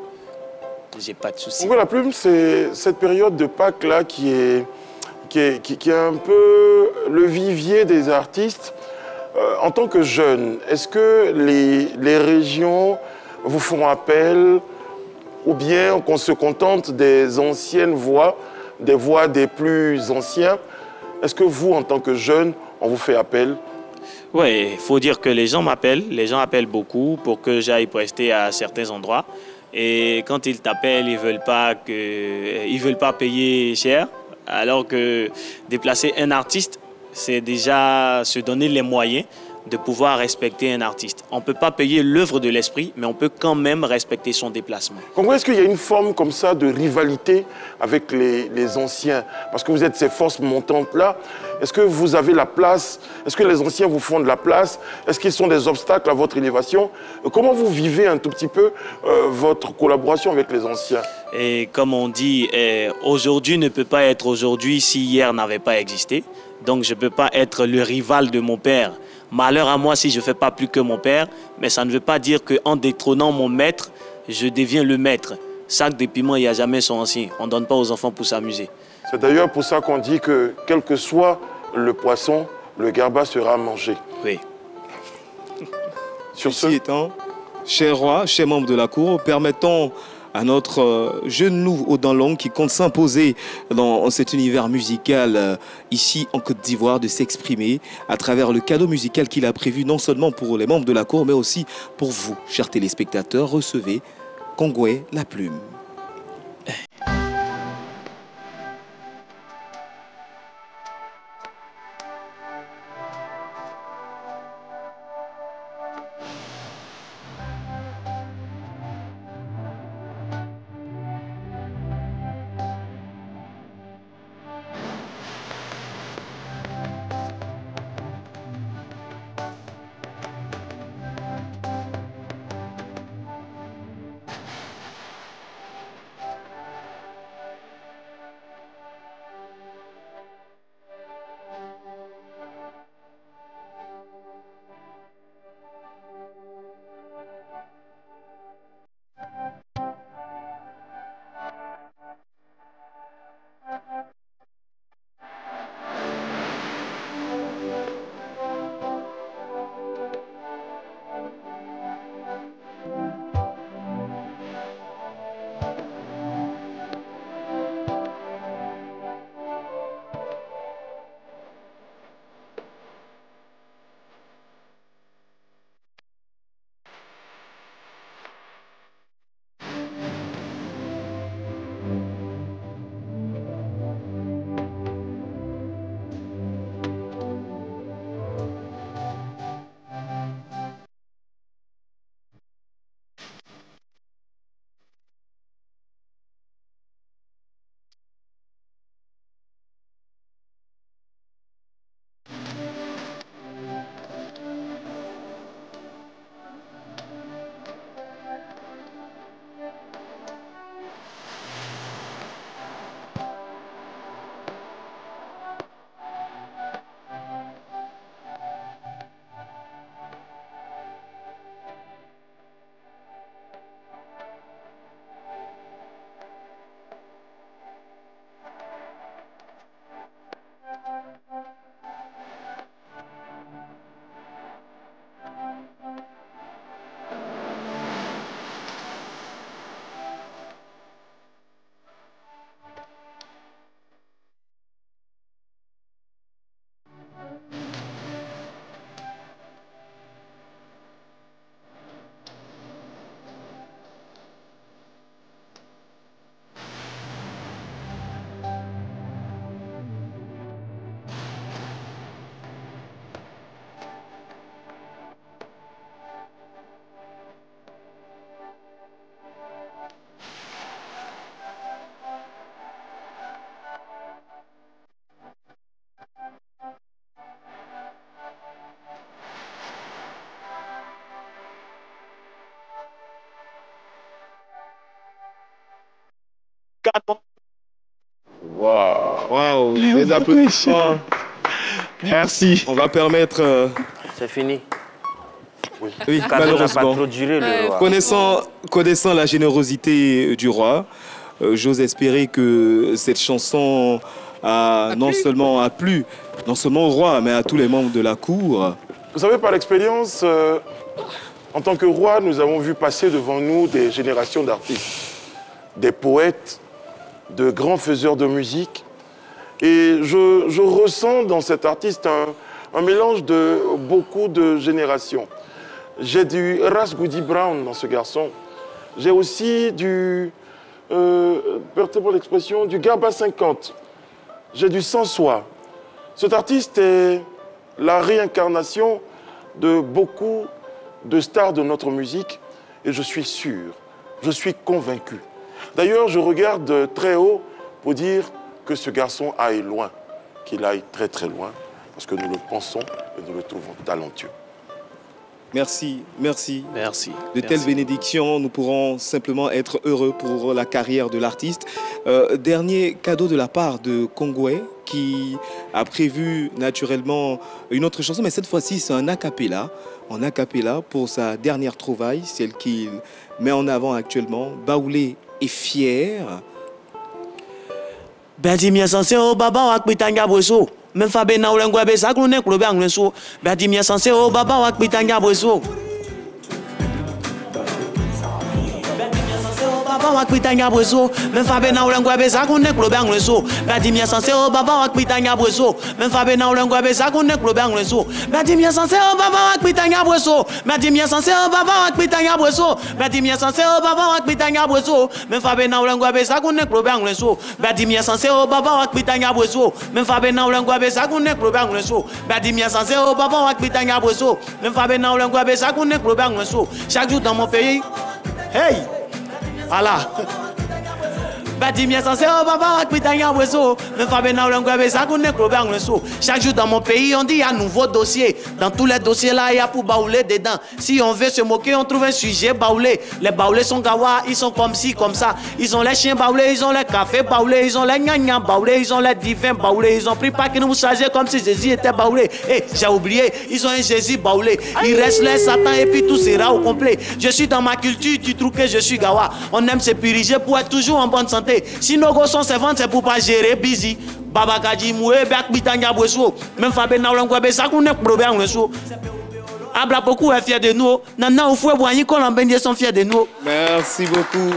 J'ai pas de souci. La plume, c'est cette période de Pâques-là qui est un peu le vivier des artistes. En tant que jeune, est-ce que les régions vous font appel ou bien qu'on se contente des anciennes voix, des voix des plus anciens? Est-ce que vous, en tant que jeune, on vous fait appel? Oui, il faut dire que les gens m'appellent. Les gens appellent beaucoup pour que j'aille prester à certains endroits. Et quand ils t'appellent, ils ne veulent pas payer cher. Alors que déplacer un artiste, c'est déjà se donner les moyens de pouvoir respecter un artiste. On ne peut pas payer l'œuvre de l'esprit, mais on peut quand même respecter son déplacement. Comment est-ce qu'il y a une forme comme ça de rivalité avec les anciens? Parce que vous êtes ces forces montantes-là. Est-ce que vous avez la place? Est-ce que les anciens vous font de la place? Est-ce qu'ils sont des obstacles à votre élévation? Comment vous vivez un tout petit peu votre collaboration avec les anciens? Et comme on dit, aujourd'hui ne peut pas être aujourd'hui si hier n'avait pas existé. Donc je ne peux pas être le rival de mon père. Malheur à moi si je ne fais pas plus que mon père, mais ça ne veut pas dire qu'en détrônant mon maître, je deviens le maître. Sac de piment, il n'y a jamais son ancien. On ne donne pas aux enfants pour s'amuser. C'est d'ailleurs pour ça qu'on dit que, quel que soit le poisson, le garba sera mangé. Oui. Sur ce étant, cher roi, chers membres de la cour, permettons à notre jeune loup aux dents longues qui compte s'imposer dans cet univers musical ici en Côte d'Ivoire de s'exprimer à travers le cadeau musical qu'il a prévu non seulement pour les membres de la cour mais aussi pour vous, chers téléspectateurs. Recevez Kongwé la plume. Waouh, les applaudissements. Merci. On va permettre... C'est fini. Oui, Ça malheureusement. n'a pas trop duré, le roi. Connaissant la générosité du roi, j'ose espérer que cette chanson a non seulement plu, non seulement au roi, mais à tous les membres de la cour. Vous savez, par l'expérience, en tant que roi, nous avons vu passer devant nous des générations d'artistes, des poètes, de grands faiseurs de musique. Et je ressens dans cet artiste un mélange de beaucoup de générations. J'ai du Ras Goody Brown dans ce garçon. J'ai aussi du, permettez-moi l'expression, du Garba 50. J'ai du Sansois. Cet artiste est la réincarnation de beaucoup de stars de notre musique et je suis sûr, je suis convaincu. D'ailleurs, je regarde très haut pour dire que ce garçon aille loin, qu'il aille très très loin, parce que nous le pensons et nous le trouvons talentueux. Merci, merci. Merci. De telles bénédictions, nous pourrons simplement être heureux pour la carrière de l'artiste. Dernier cadeau de la part de Kongwe, qui a prévu naturellement une autre chanson, mais cette fois-ci c'est un a cappella pour sa dernière trouvaille, celle qu'il met en avant actuellement. Baoulé est fier. Badi mia sanse o baba wa kpitanya boso. Men fa be na ulengwa be sakrune klobe angleso. Badi mia sanse o baba wa kpitanya boso. Baba wa kpitanya boso. Men fa be na ulengwa be sakrune klobe angleso. Badi mia sanse o baba wa kpitanya boso. Men fa be na ulengwa be sakrune klobe angleso. Badi mia sanse o baba wa kpitanya boso. Badi mia sanse o baba wa kpitanya boso. Badi mia sanse o baba wa kpitanya boso. Men fa be na ulengwa be sakrune klobe angleso. Badi mia sanse o baba wa kpitanya boso. Men fa be na ulengwa be sakrune klobe angleso. Badi mia sanse o baba wa kpitanya boso. Men fa be na ulengwa be sakrune klobe angleso. Chaque jour dans mon pays, hey. Voilà. Badi mia sanse o baba wa kpitanya boso. Men fa be na ulengwa be sakrune klobe angleso. Chaque jour dans mon pays, on dit il y a un nouveau dossier. Dans tous les dossiers là, il y a pour baouler dedans. Si on veut se moquer, on trouve un sujet baoulé. Les baoulés sont gawa, ils sont comme ci, comme ça. Ils ont les chiens baoulés, ils ont les cafés baoulés, ils ont les gnagnas baoulés, ils ont les divins baoulés. Ils ont pris pas que nous sachions comme si Jésus était baoulé. Et j'ai oublié, ils ont un Jésus baoulé. Il reste les Satan et puis tout sera au complet. Je suis dans ma culture, tu trouves que je suis gawa. On aime se puriger pour être toujours en bonne santé. Si nos gosses sont servantes, c'est pour pas gérer busy. Baba Kaji Moué, Bak Bitanya Bosso, même Fabé Naulangwabe, ça qu'on est problème. Abla beaucoup est fier de nous. Nana, au fouet, Boigny, Colombien sont fiers de nous. Merci beaucoup.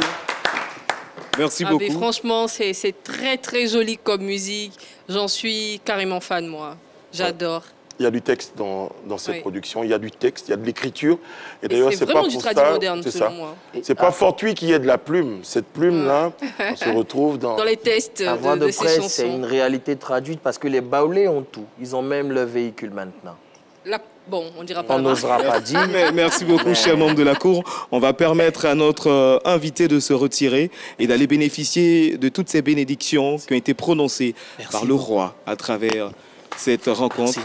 Merci beaucoup. Mais franchement, c'est très très joli comme musique. J'en suis carrément fan, moi. J'adore. Il y a du texte dans cette production, il y a du texte, il y a de l'écriture. Et d'ailleurs, c'est pas du tradi moderne, selon moi. C'est pas fortuit qu'il y ait de la plume. Cette plume-là, on se retrouve dans les textes la voix de presse, ces chansons. C'est une réalité traduite parce que les baoulés ont tout. Ils ont même leur véhicule maintenant. Bon, on dira pas. On n'osera pas dire. Merci beaucoup, chers membres de la Cour. On va permettre à notre invité de se retirer et d'aller bénéficier de toutes ces bénédictions qui ont été prononcées par le roi à travers cette rencontre.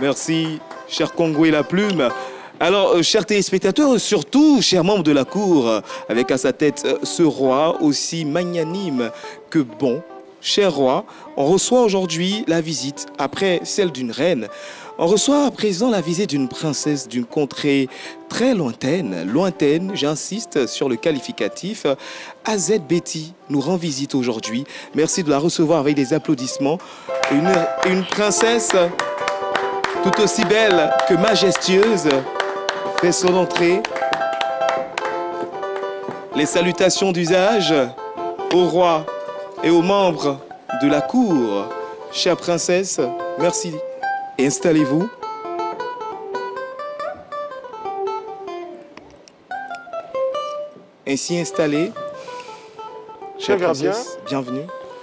Merci, cher Kongwe la plume. Alors, chers téléspectateurs, surtout, chers membres de la Cour, avec à sa tête ce roi aussi magnanime que bon, cher roi, on reçoit aujourd'hui la visite, après celle d'une reine. On reçoit à présent la visite d'une princesse d'une contrée très lointaine. Lointaine, j'insiste sur le qualificatif. AZ Betty nous rend visite aujourd'hui. Merci de la recevoir avec des applaudissements. Une princesse tout aussi belle que majestueuse fait son entrée. Les salutations d'usage au roi et aux membres de la cour. Chère princesse, merci. Installez-vous. Ainsi installé. Cher gardien, bienvenue.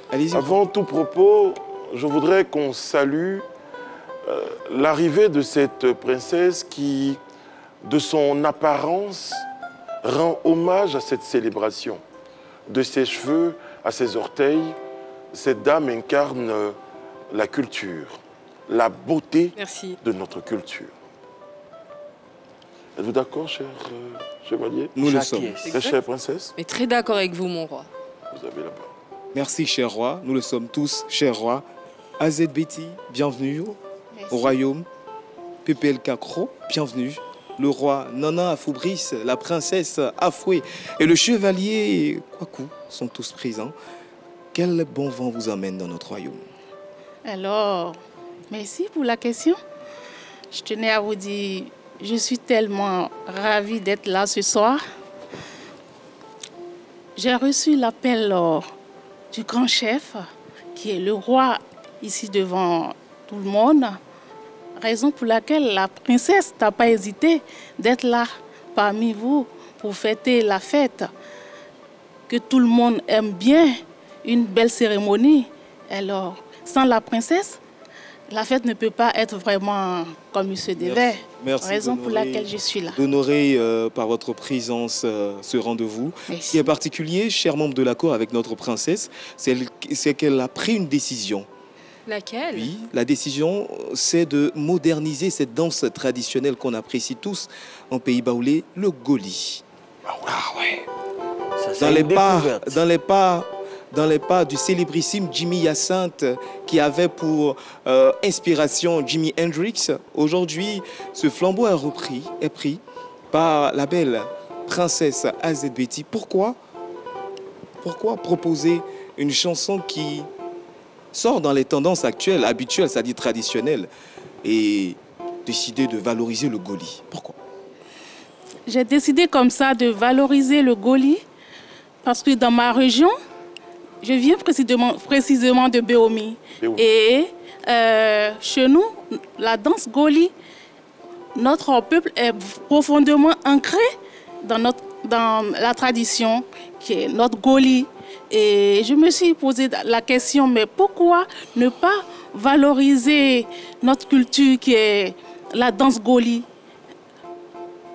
Allez-y. Avant tout propos, je voudrais qu'on salue l'arrivée de cette princesse qui, de son apparence, rend hommage à cette célébration. De ses cheveux à ses orteils, cette dame incarne la culture, la beauté de notre culture. Êtes-vous d'accord, cher chevalier? Nous le sommes. Très chère princesse? Mais très d'accord avec vous, mon roi. Vous avez la parole. Merci, cher roi. Nous le sommes tous, cher roi. AZ Betty, bienvenue au royaume. PPL Kakro, bienvenue. Le roi Nana Afoubrice, la princesse Afoué et le chevalier Kwaku sont tous présents. Quel bon vent vous amène dans notre royaume? Alors, merci pour la question. Je tenais à vous dire, je suis tellement ravie d'être là ce soir. J'ai reçu l'appel du grand chef, qui est le roi ici devant tout le monde. Raison pour laquelle la princesse n'a pas hésité d'être là parmi vous pour fêter la fête. Que tout le monde aime bien, une belle cérémonie. Alors, sans la princesse, la fête ne peut pas être vraiment comme il se devait. Merci raison pour laquelle je suis là. D'honorer par votre présence ce rendez-vous. Ce qui est particulier, chers membres de la cour, avec notre princesse, c'est qu'elle a pris une décision. Laquelle? Oui, la décision, c'est de moderniser cette danse traditionnelle qu'on apprécie tous en pays baoulé, le goli. Ah ouais. Dans les pas du célébrissime Jimi Hyacinthe qui avait pour inspiration Jimi Hendrix, aujourd'hui, ce flambeau est pris par la belle princesse AZ Betty. Pourquoi proposer une chanson qui sort dans les tendances actuelles, habituelles, c'est-à-dire traditionnelles, et décider de valoriser le goli? Pourquoi? J'ai décidé comme ça de valoriser le goli parce que dans ma région, je viens précisément de Béomi. Et chez nous, la danse goli, notre peuple est profondément ancré dans la tradition qui est notre goli. Et je me suis posé la question, mais pourquoi ne pas valoriser notre culture qui est la danse goli?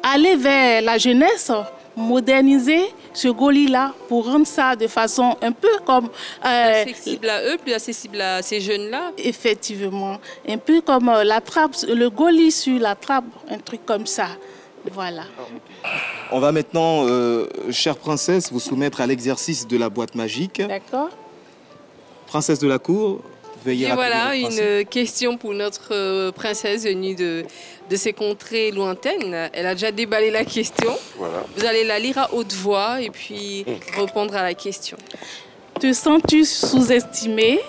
Aller vers la jeunesse, moderniser ce goli-là pour rendre ça de façon un peu comme... accessible à eux, plus accessible à ces jeunes-là. Effectivement. Un peu comme la trappe, le goli sur la trappe, un truc comme ça. Voilà. On va maintenant, chère princesse, vous soumettre à l'exercice de la boîte magique. D'accord. Princesse de la cour, veuillez et voilà une question pour notre princesse venue de ces contrées lointaines. Elle a déjà déballé la question. Voilà. Vous allez la lire à haute voix et puis répondre à la question. Te sens-tu sous-estimé?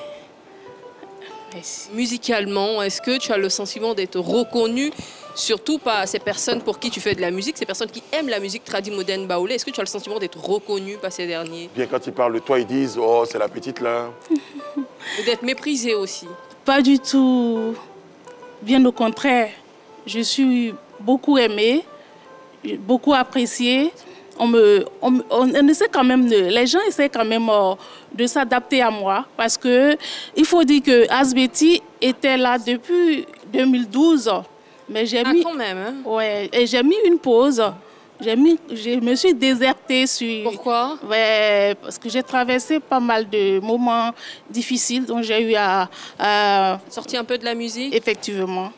Musicalement, est-ce que tu as le sentiment d'être reconnu, surtout par ces personnes pour qui tu fais de la musique, ces personnes qui aiment la musique tradie moderne baoulé? Est-ce que tu as le sentiment d'être reconnu par ces derniers? Bien, quand ils parlent de toi, ils disent « Oh, c'est la petite là ». Et d'être méprisé aussi? Pas du tout. Bien au contraire. Je suis beaucoup aimée, beaucoup appréciée. On essaie quand même les gens essaient quand même de s'adapter à moi parce que il faut dire que AZ Betty était là depuis 2012. Mais j'ai mis quand même, hein? Ouais, et j'ai mis une pause. Je me suis désertée sur... Pourquoi? Ouais, parce que j'ai traversé pas mal de moments difficiles, donc j'ai eu à... Sortir un peu de la musique? Effectivement,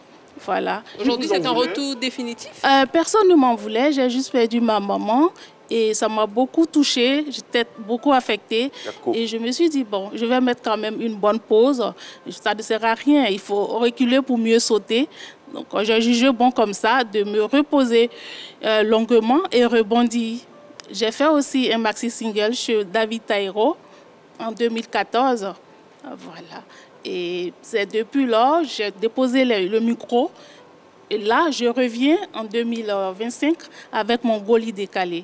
voilà. Aujourd'hui, c'est un retour définitif? Personne ne m'en voulait, j'ai juste perdu ma maman et ça m'a beaucoup touchée, j'étais beaucoup affectée. Et je me suis dit, bon, je vais mettre quand même une bonne pause, ça ne sert à rien, il faut reculer pour mieux sauter. Donc j'ai jugé bon comme ça de me reposer longuement et rebondir. J'ai fait aussi un maxi-single chez David Taïro en 2014. Voilà. Et c'est depuis là, j'ai déposé le micro. Et là, je reviens en 2025 avec mon goli décalé.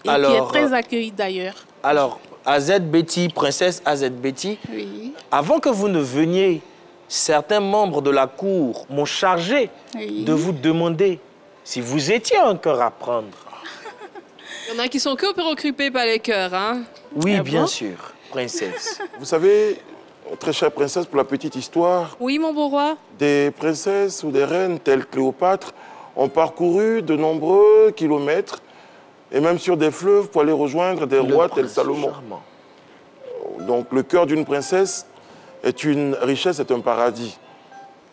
Et qui est très accueilli d'ailleurs. Alors, AZ Betty, princesse AZ Betty, oui. Avant que vous ne veniez, certains membres de la cour m'ont chargé de vous demander si vous étiez un cœur à prendre. Il y en a qui sont que préoccupés par les cœurs, hein? Oui, bien sûr, princesse. Vous savez, très chère princesse, pour la petite histoire... Oui, mon beau roi. Des princesses ou des reines telles Cléopâtre ont parcouru de nombreux kilomètres et même sur des fleuves pour aller rejoindre des rois tels Salomon. Charmant. Donc le cœur d'une princesse est une richesse, est un paradis,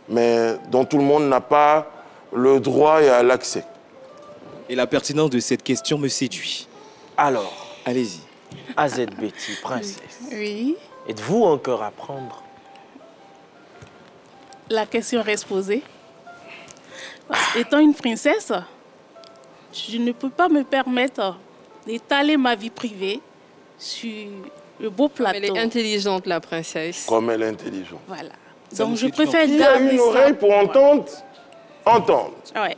mais dont tout le monde n'a pas le droit et l'accès. Et la pertinence de cette question me séduit. Alors, allez-y. AZ Betty, princesse. Oui. Êtes-vous encore à prendre? La question reste posée. Parce qu'étant une princesse, je ne peux pas me permettre d'étaler ma vie privée sur le beau plateau. Elle est intelligente, la princesse. Comme elle est intelligente. Voilà. Donc je préfère Qui a garder une ça. oreille pour entendre, entendre. Ouais.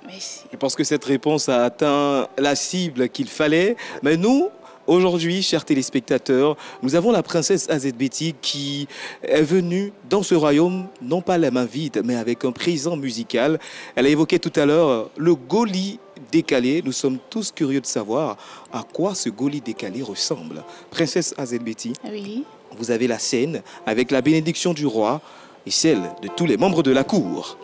Merci. Je pense que cette réponse a atteint la cible qu'il fallait. Mais nous, aujourd'hui, chers téléspectateurs, nous avons la princesse Azedbeti qui est venue dans ce royaume, non pas les mains vides, mais avec un présent musical. Elle a évoqué tout à l'heure le goli décalé. Nous sommes tous curieux de savoir à quoi ce goli décalé ressemble. Princesse Azedbeti, Oui. vous avez la scène avec la bénédiction du roi et celle de tous les membres de la cour.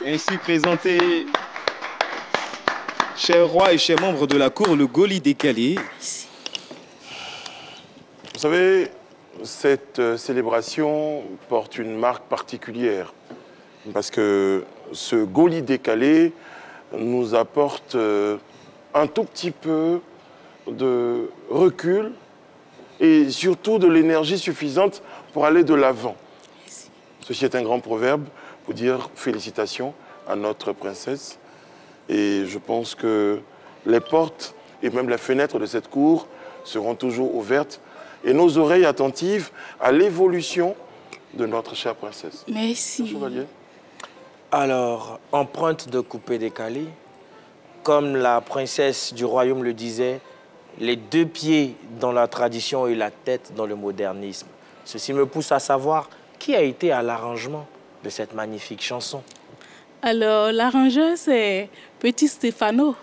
Ainsi présenté, chers rois et chers membres de la cour, le goli décalé. Vous savez, cette célébration porte une marque particulière parce que ce goli décalé nous apporte un tout petit peu de recul et surtout de l'énergie suffisante pour aller de l'avant. Ceci est un grand proverbe pour dire félicitations à notre princesse. Et je pense que les portes et même les fenêtres de cette cour seront toujours ouvertes et nos oreilles attentives à l'évolution de notre chère princesse. Merci. Chevalier. Alors, empreinte de coupé-décalé, comme la princesse du royaume le disait, les deux pieds dans la tradition et la tête dans le modernisme. Ceci me pousse à savoir qui a été à l'arrangement de cette magnifique chanson. Alors, l'arrangeur, c'est Petit Stéphano.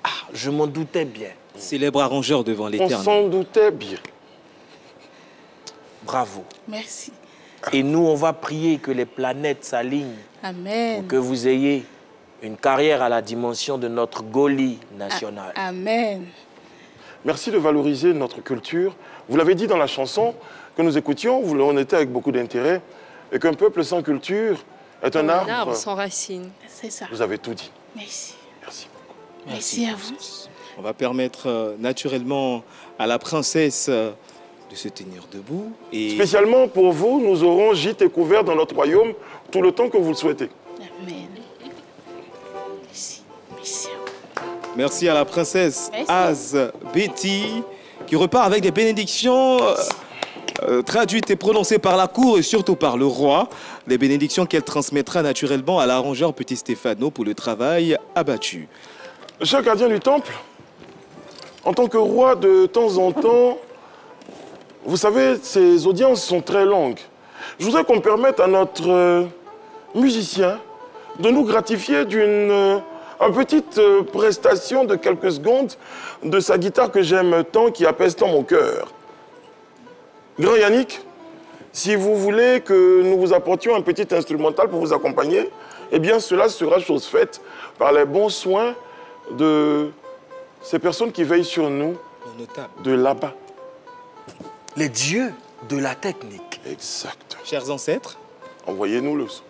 Ah, je m'en doutais bien. Célèbre arrangeur devant l'Éternel. On s'en doutait bien. Bravo. Merci. Et nous, on va prier que les planètes s'alignent. Amen. Pour que vous ayez une carrière à la dimension de notre Goli national. Amen. Merci de valoriser notre culture. Vous l'avez dit dans la chanson que nous écoutions, on était avec beaucoup d'intérêt, et qu'un peuple sans culture est un arbre sans racines. C'est ça. Vous avez tout dit. Merci. Merci beaucoup. Merci à vous. On va permettre naturellement à la princesse de se tenir debout. Et... Spécialement pour vous, nous aurons gîte et couvert dans notre royaume tout le temps que vous le souhaitez. Amen. Merci. Merci à vous. Merci à la princesse Az Betty qui repart avec des bénédictions traduites et prononcées par la cour et surtout par le roi. Des bénédictions qu'elle transmettra naturellement à l'arrangeur Petit Stéphano pour le travail abattu. Cher gardien du temple, en tant que roi, de temps en temps, vous savez, ces audiences sont très longues. Je voudrais qu'on permette à notre musicien de nous gratifier d'une petite prestation de quelques secondes de sa guitare que j'aime tant, qui apaise tant mon cœur. Grand Yannick, si vous voulez que nous vous apportions un petit instrumental pour vous accompagner, eh bien cela sera chose faite par les bons soins de ces personnes qui veillent sur nous de là-bas. Les dieux de la technique. Exact. Chers ancêtres, envoyez-nous le son.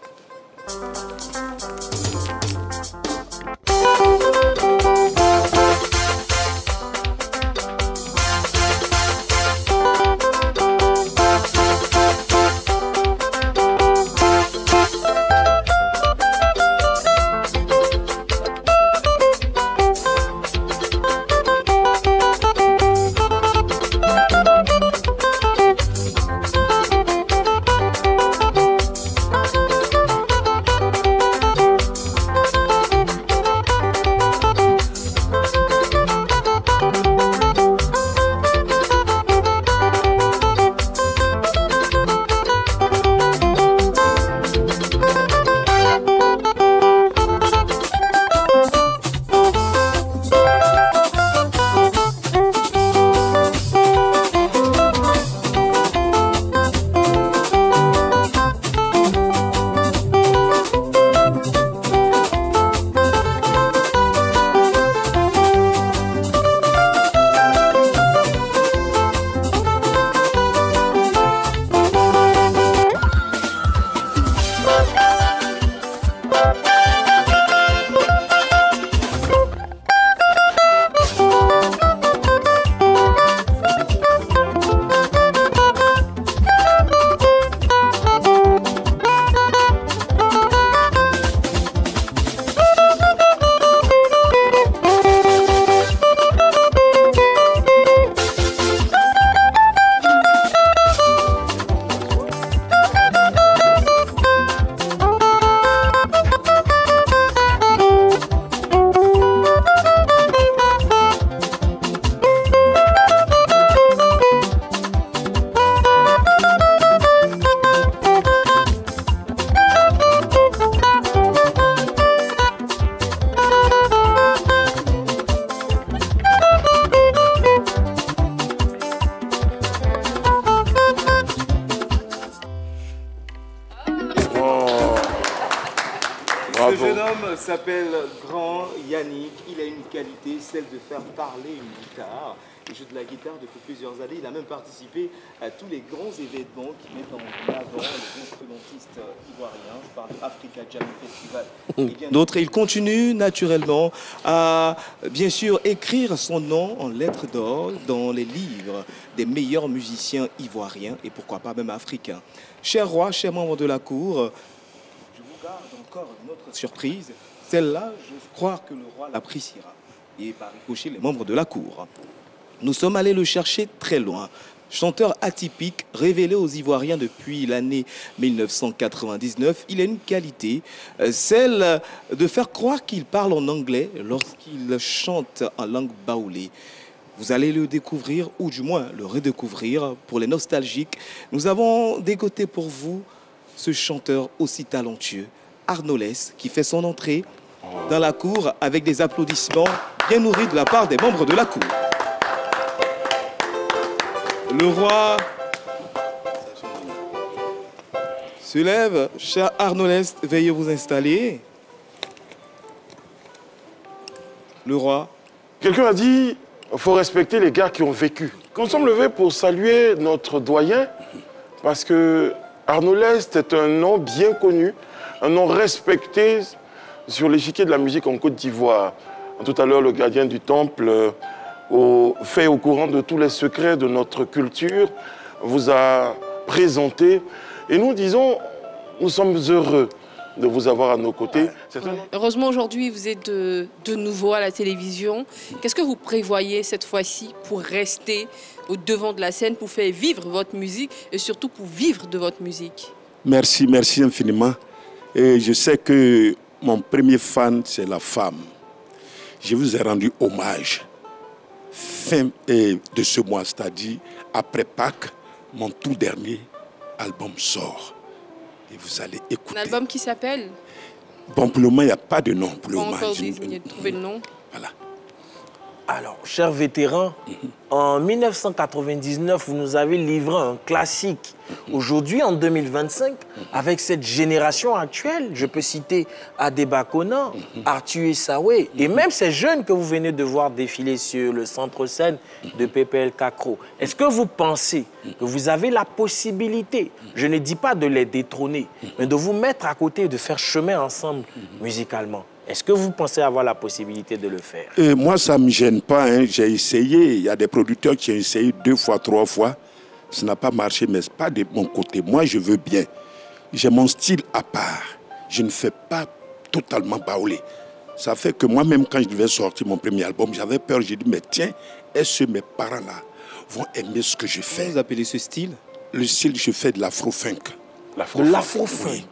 s'appelle Grand Yannick. Il a une qualité, celle de faire parler une guitare. Il joue de la guitare depuis plusieurs années. Il a même participé à tous les grands événements qui mettent en avant les instrumentistes ivoiriens. Je parle de Africa Jam Festival. Et bien d'autres. Il continue naturellement à, bien sûr, écrire son nom en lettres d'or dans les livres des meilleurs musiciens ivoiriens et pourquoi pas même africains. Cher roi, chers membres de la cour, je vous garde encore une autre surprise. Celle-là, je crois que le roi l'appréciera. Et par ricochet, les membres de la cour. Nous sommes allés le chercher très loin. Chanteur atypique, révélé aux Ivoiriens depuis l'année 1999, il a une qualité, celle de faire croire qu'il parle en anglais lorsqu'il chante en langue baoulée. Vous allez le découvrir, ou du moins le redécouvrir. Pour les nostalgiques, nous avons dégoté pour vous ce chanteur aussi talentueux, Arnaud Less, qui fait son entrée dans la cour avec des applaudissements bien nourris de la part des membres de la cour. Le roi se lève. Cher Arnaud Less, veuillez vous installer. Le roi. Quelqu'un a dit qu'il faut respecter les gars qui ont vécu. Quand nous sommes levés pour saluer notre doyen, parce que Arnaud Less est un nom bien connu, un nom respecté sur l'échiquier de la musique en Côte d'Ivoire. Tout à l'heure, le gardien du temple, fait au courant de tous les secrets de notre culture, vous a présenté. Et nous disons, nous sommes heureux de vous avoir à nos côtés. Heureusement, aujourd'hui, vous êtes de nouveau à la télévision. Qu'est-ce que vous prévoyez cette fois-ci pour rester au devant de la scène, pour faire vivre votre musique et surtout pour vivre de votre musique? Merci, merci infiniment. Et je sais que mon premier fan, c'est la femme. Je vous ai rendu hommage. Fin de ce mois, c'est-à-dire après Pâques, mon tout dernier album sort. Et vous allez écouter. Un album qui s'appelle? Bon, pour le moment, il n'y a pas de nom. Pour le pas moment, encore désigné de trouver le nom. Voilà. Alors, chers vétérans, en 1999, vous nous avez livré un classique. Aujourd'hui, en 2025, avec cette génération actuelle, je peux citer Adeba Kona, Arthur Essaoué, et même ces jeunes que vous venez de voir défiler sur le centre-scène de PPL Cacro. Est-ce que vous pensez que vous avez la possibilité, je ne dis pas de les détrôner, mais de vous mettre à côté et de faire chemin ensemble musicalement? Est-ce que vous pensez avoir la possibilité de le faire? Moi, ça ne me gêne pas. Hein. J'ai essayé. Il y a des producteurs qui ont essayé 2 fois, 3 fois. Ça n'a pas marché, mais ce n'est pas de mon côté. Moi, je veux bien. J'ai mon style à part. Je ne fais pas totalement baoulé. Ça fait que moi-même, quand je devais sortir mon premier album, j'avais peur. J'ai dit, mais tiens, est-ce que mes parents-là vont aimer ce que je fais? Vous appelez ce style? Le style, je fais de l'afro-funk. L'afro-funk.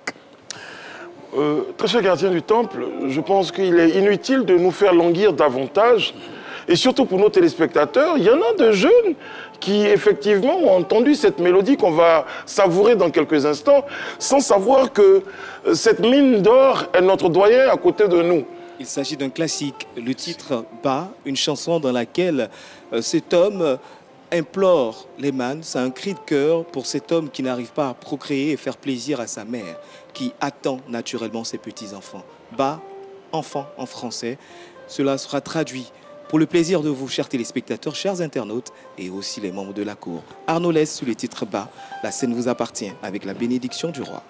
Très cher gardien du temple, je pense qu'il est inutile de nous faire languir davantage. Et surtout pour nos téléspectateurs, il y en a de jeunes qui effectivement ont entendu cette mélodie qu'on va savourer dans quelques instants, sans savoir que cette mine d'or est notre doyen à côté de nous. Il s'agit d'un classique, le titre « Ba », une chanson dans laquelle cet homme implore les mânes. C'est un cri de cœur pour cet homme qui n'arrive pas à procréer et faire plaisir à sa mère, qui attend naturellement ses petits-enfants. Ba, enfant en français, cela sera traduit pour le plaisir de vous, chers téléspectateurs, chers internautes, et aussi les membres de la cour. Arnaud Less sous les titres Ba, la scène vous appartient avec la bénédiction du roi.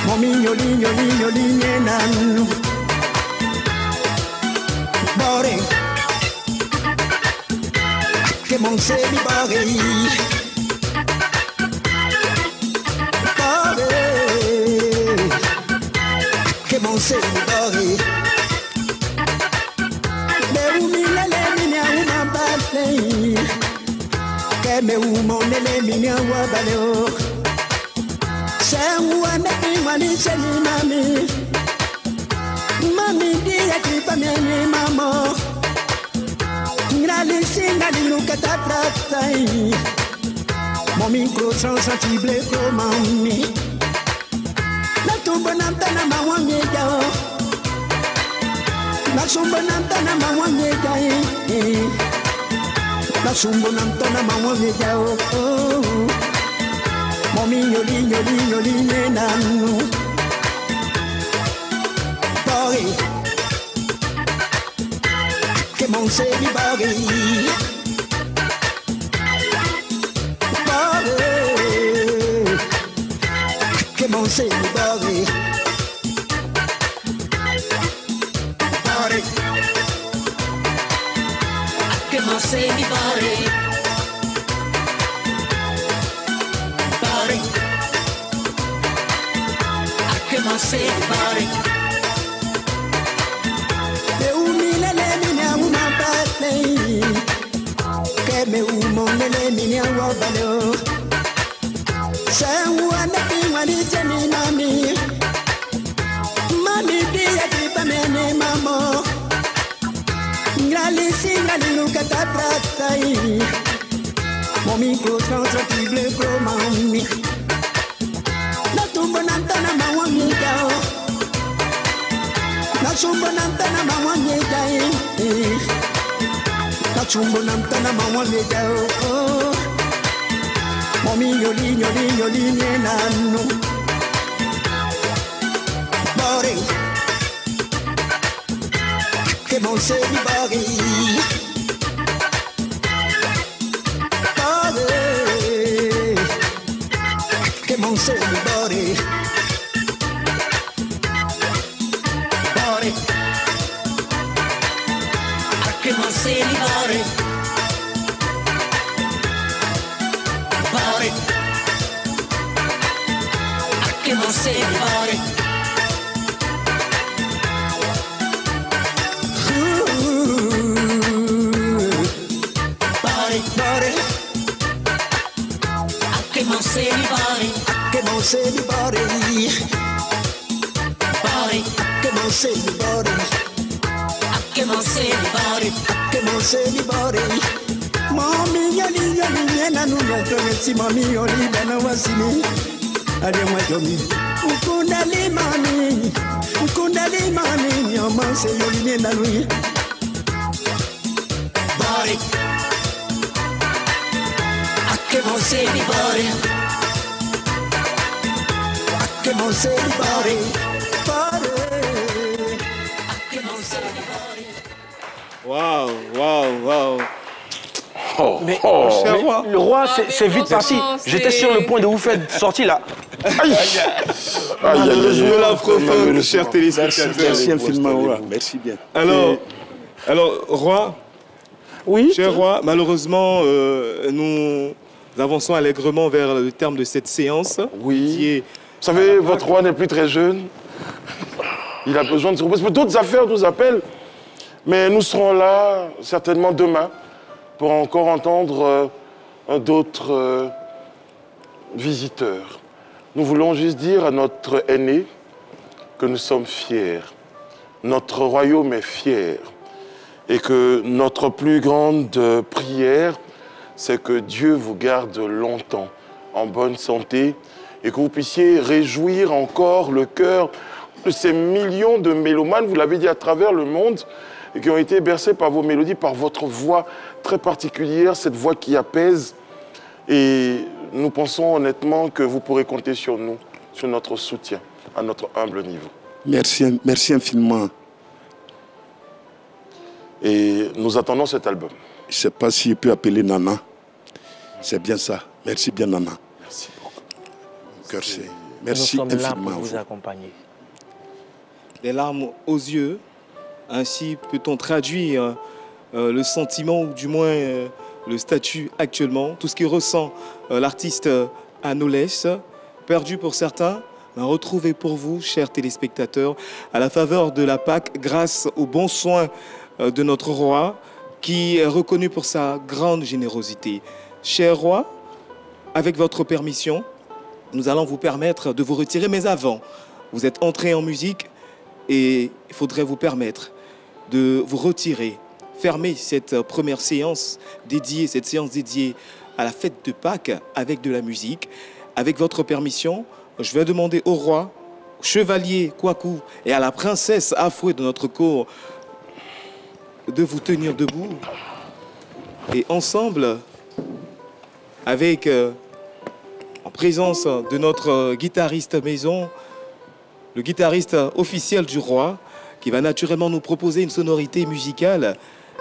Mommy, yoli, nan. Bore, que mon semi bore. Bore, que mon semi bore. Me umilele minya umabale, que me umonele minya wabale. Mami dia tripa meni mamo Ngali singali nuka tatratai Mami micro sensible comme mi. La tombe nantana mawa mega. La tombe nantana mawa mega. La tombe nantana mawa mega. Momi yoli nanu. Bari. Que mon série bari. Que mon série bari. Bari. Que mon série bari. Bari. Que mon série bari. Me umonele minya wabalo Sawa na kimwani teni mami Mami dia tipa mene mamo Ngali singali luka tatratai Momi klo sensible klo mami Na tumbo nantana mawami kao Na tumbo nantana mawami kao Chumbo namtana mawa mega oh Momi yoli nenu Bari Que mon série bari Bari Que mon série bari Bari Que mon série bari Bari Que mon série bari Bari Que mon série bari Que mon série bari Bari Que mon série bari Que mon série bari Que mon série bari Mami yoli nena nunya tometi mami yoli bana wasini Ale mwajomi ukundali mami nyamanse yoli nena nunya Bari Que mon série bari Que mon série bari Que mon série bari Waouh. Mais le roi, c'est vite parti. J'étais sur le point de vous faire sortir là. Je la profonde, chers téléspectateurs. Merci infiniment, roi. Merci bien. Alors, roi. Oui. Cher roi, malheureusement, nous avançons allègrement vers le terme de cette séance. Oui. Vous savez, votre roi n'est plus très jeune. Il a besoin de se reposer. D'autres affaires nous appellent. Mais nous serons là, certainement demain, pour encore entendre d'autres visiteurs. Nous voulons juste dire à notre aîné que nous sommes fiers. Notre royaume est fier. Et que notre plus grande prière, c'est que Dieu vous garde longtemps en bonne santé et que vous puissiez réjouir encore le cœur de ces millions de mélomanes, vous l'avez dit, à travers le monde, et qui ont été bercés par vos mélodies, par votre voix très particulière, cette voix qui apaise. Et nous pensons honnêtement que vous pourrez compter sur nous, sur notre soutien, à notre humble niveau. Merci infiniment. Et nous attendons cet album. Je ne sais pas si je peux appeler Nana. C'est bien ça. Merci bien, Nana. Merci beaucoup. Merci nous sommes là infiniment. pour vous accompagner. Des larmes aux yeux. Ainsi peut-on traduire le sentiment, ou du moins le statut actuellement, tout ce que ressent l'artiste Anolès, perdu pour certains, mais retrouvé pour vous, chers téléspectateurs, à la faveur de la Pâque, grâce aux bons soins de notre roi, qui est reconnu pour sa grande générosité. Cher roi, avec votre permission, nous allons vous permettre de vous retirer, mais avant, vous êtes entré en musique et il faudrait vous permettre de vous retirer, fermer cette première séance dédiée, à la fête de Pâques avec de la musique. Avec votre permission, je vais demander au roi, au chevalier Kwaku et à la princesse Afoué de notre cour de vous tenir debout. Et ensemble, avec, en présence de notre guitariste maison, le guitariste officiel du roi, qui va naturellement nous proposer une sonorité musicale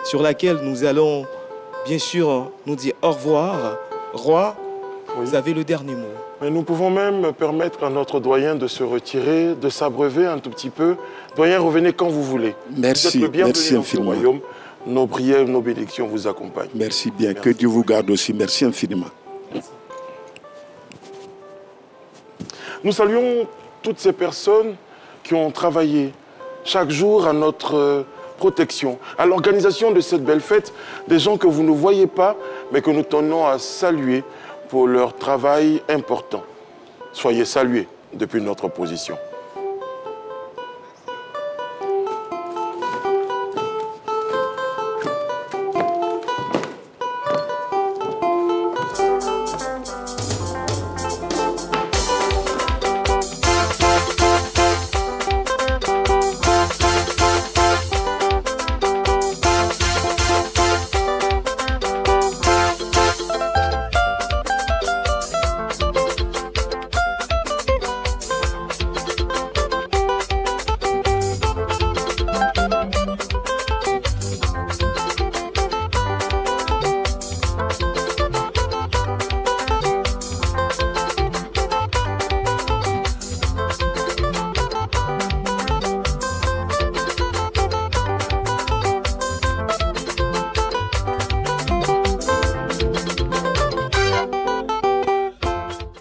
sur laquelle nous allons, bien sûr, nous dire au revoir. Roi, oui. Vous avez le dernier mot. Mais nous pouvons même permettre à notre doyen de se retirer, de s'abreuver un tout petit peu. Doyen, revenez quand vous voulez. Merci, vous êtes le merci infiniment. Royaume. Nos prières, nos bénédictions vous accompagnent. Merci bien, merci. Que Dieu vous garde aussi. Merci infiniment. Merci. Nous saluons toutes ces personnes qui ont travaillé chaque jour à notre protection, à l'organisation de cette belle fête, des gens que vous ne voyez pas, mais que nous tenons à saluer pour leur travail important. Soyez salués depuis notre position.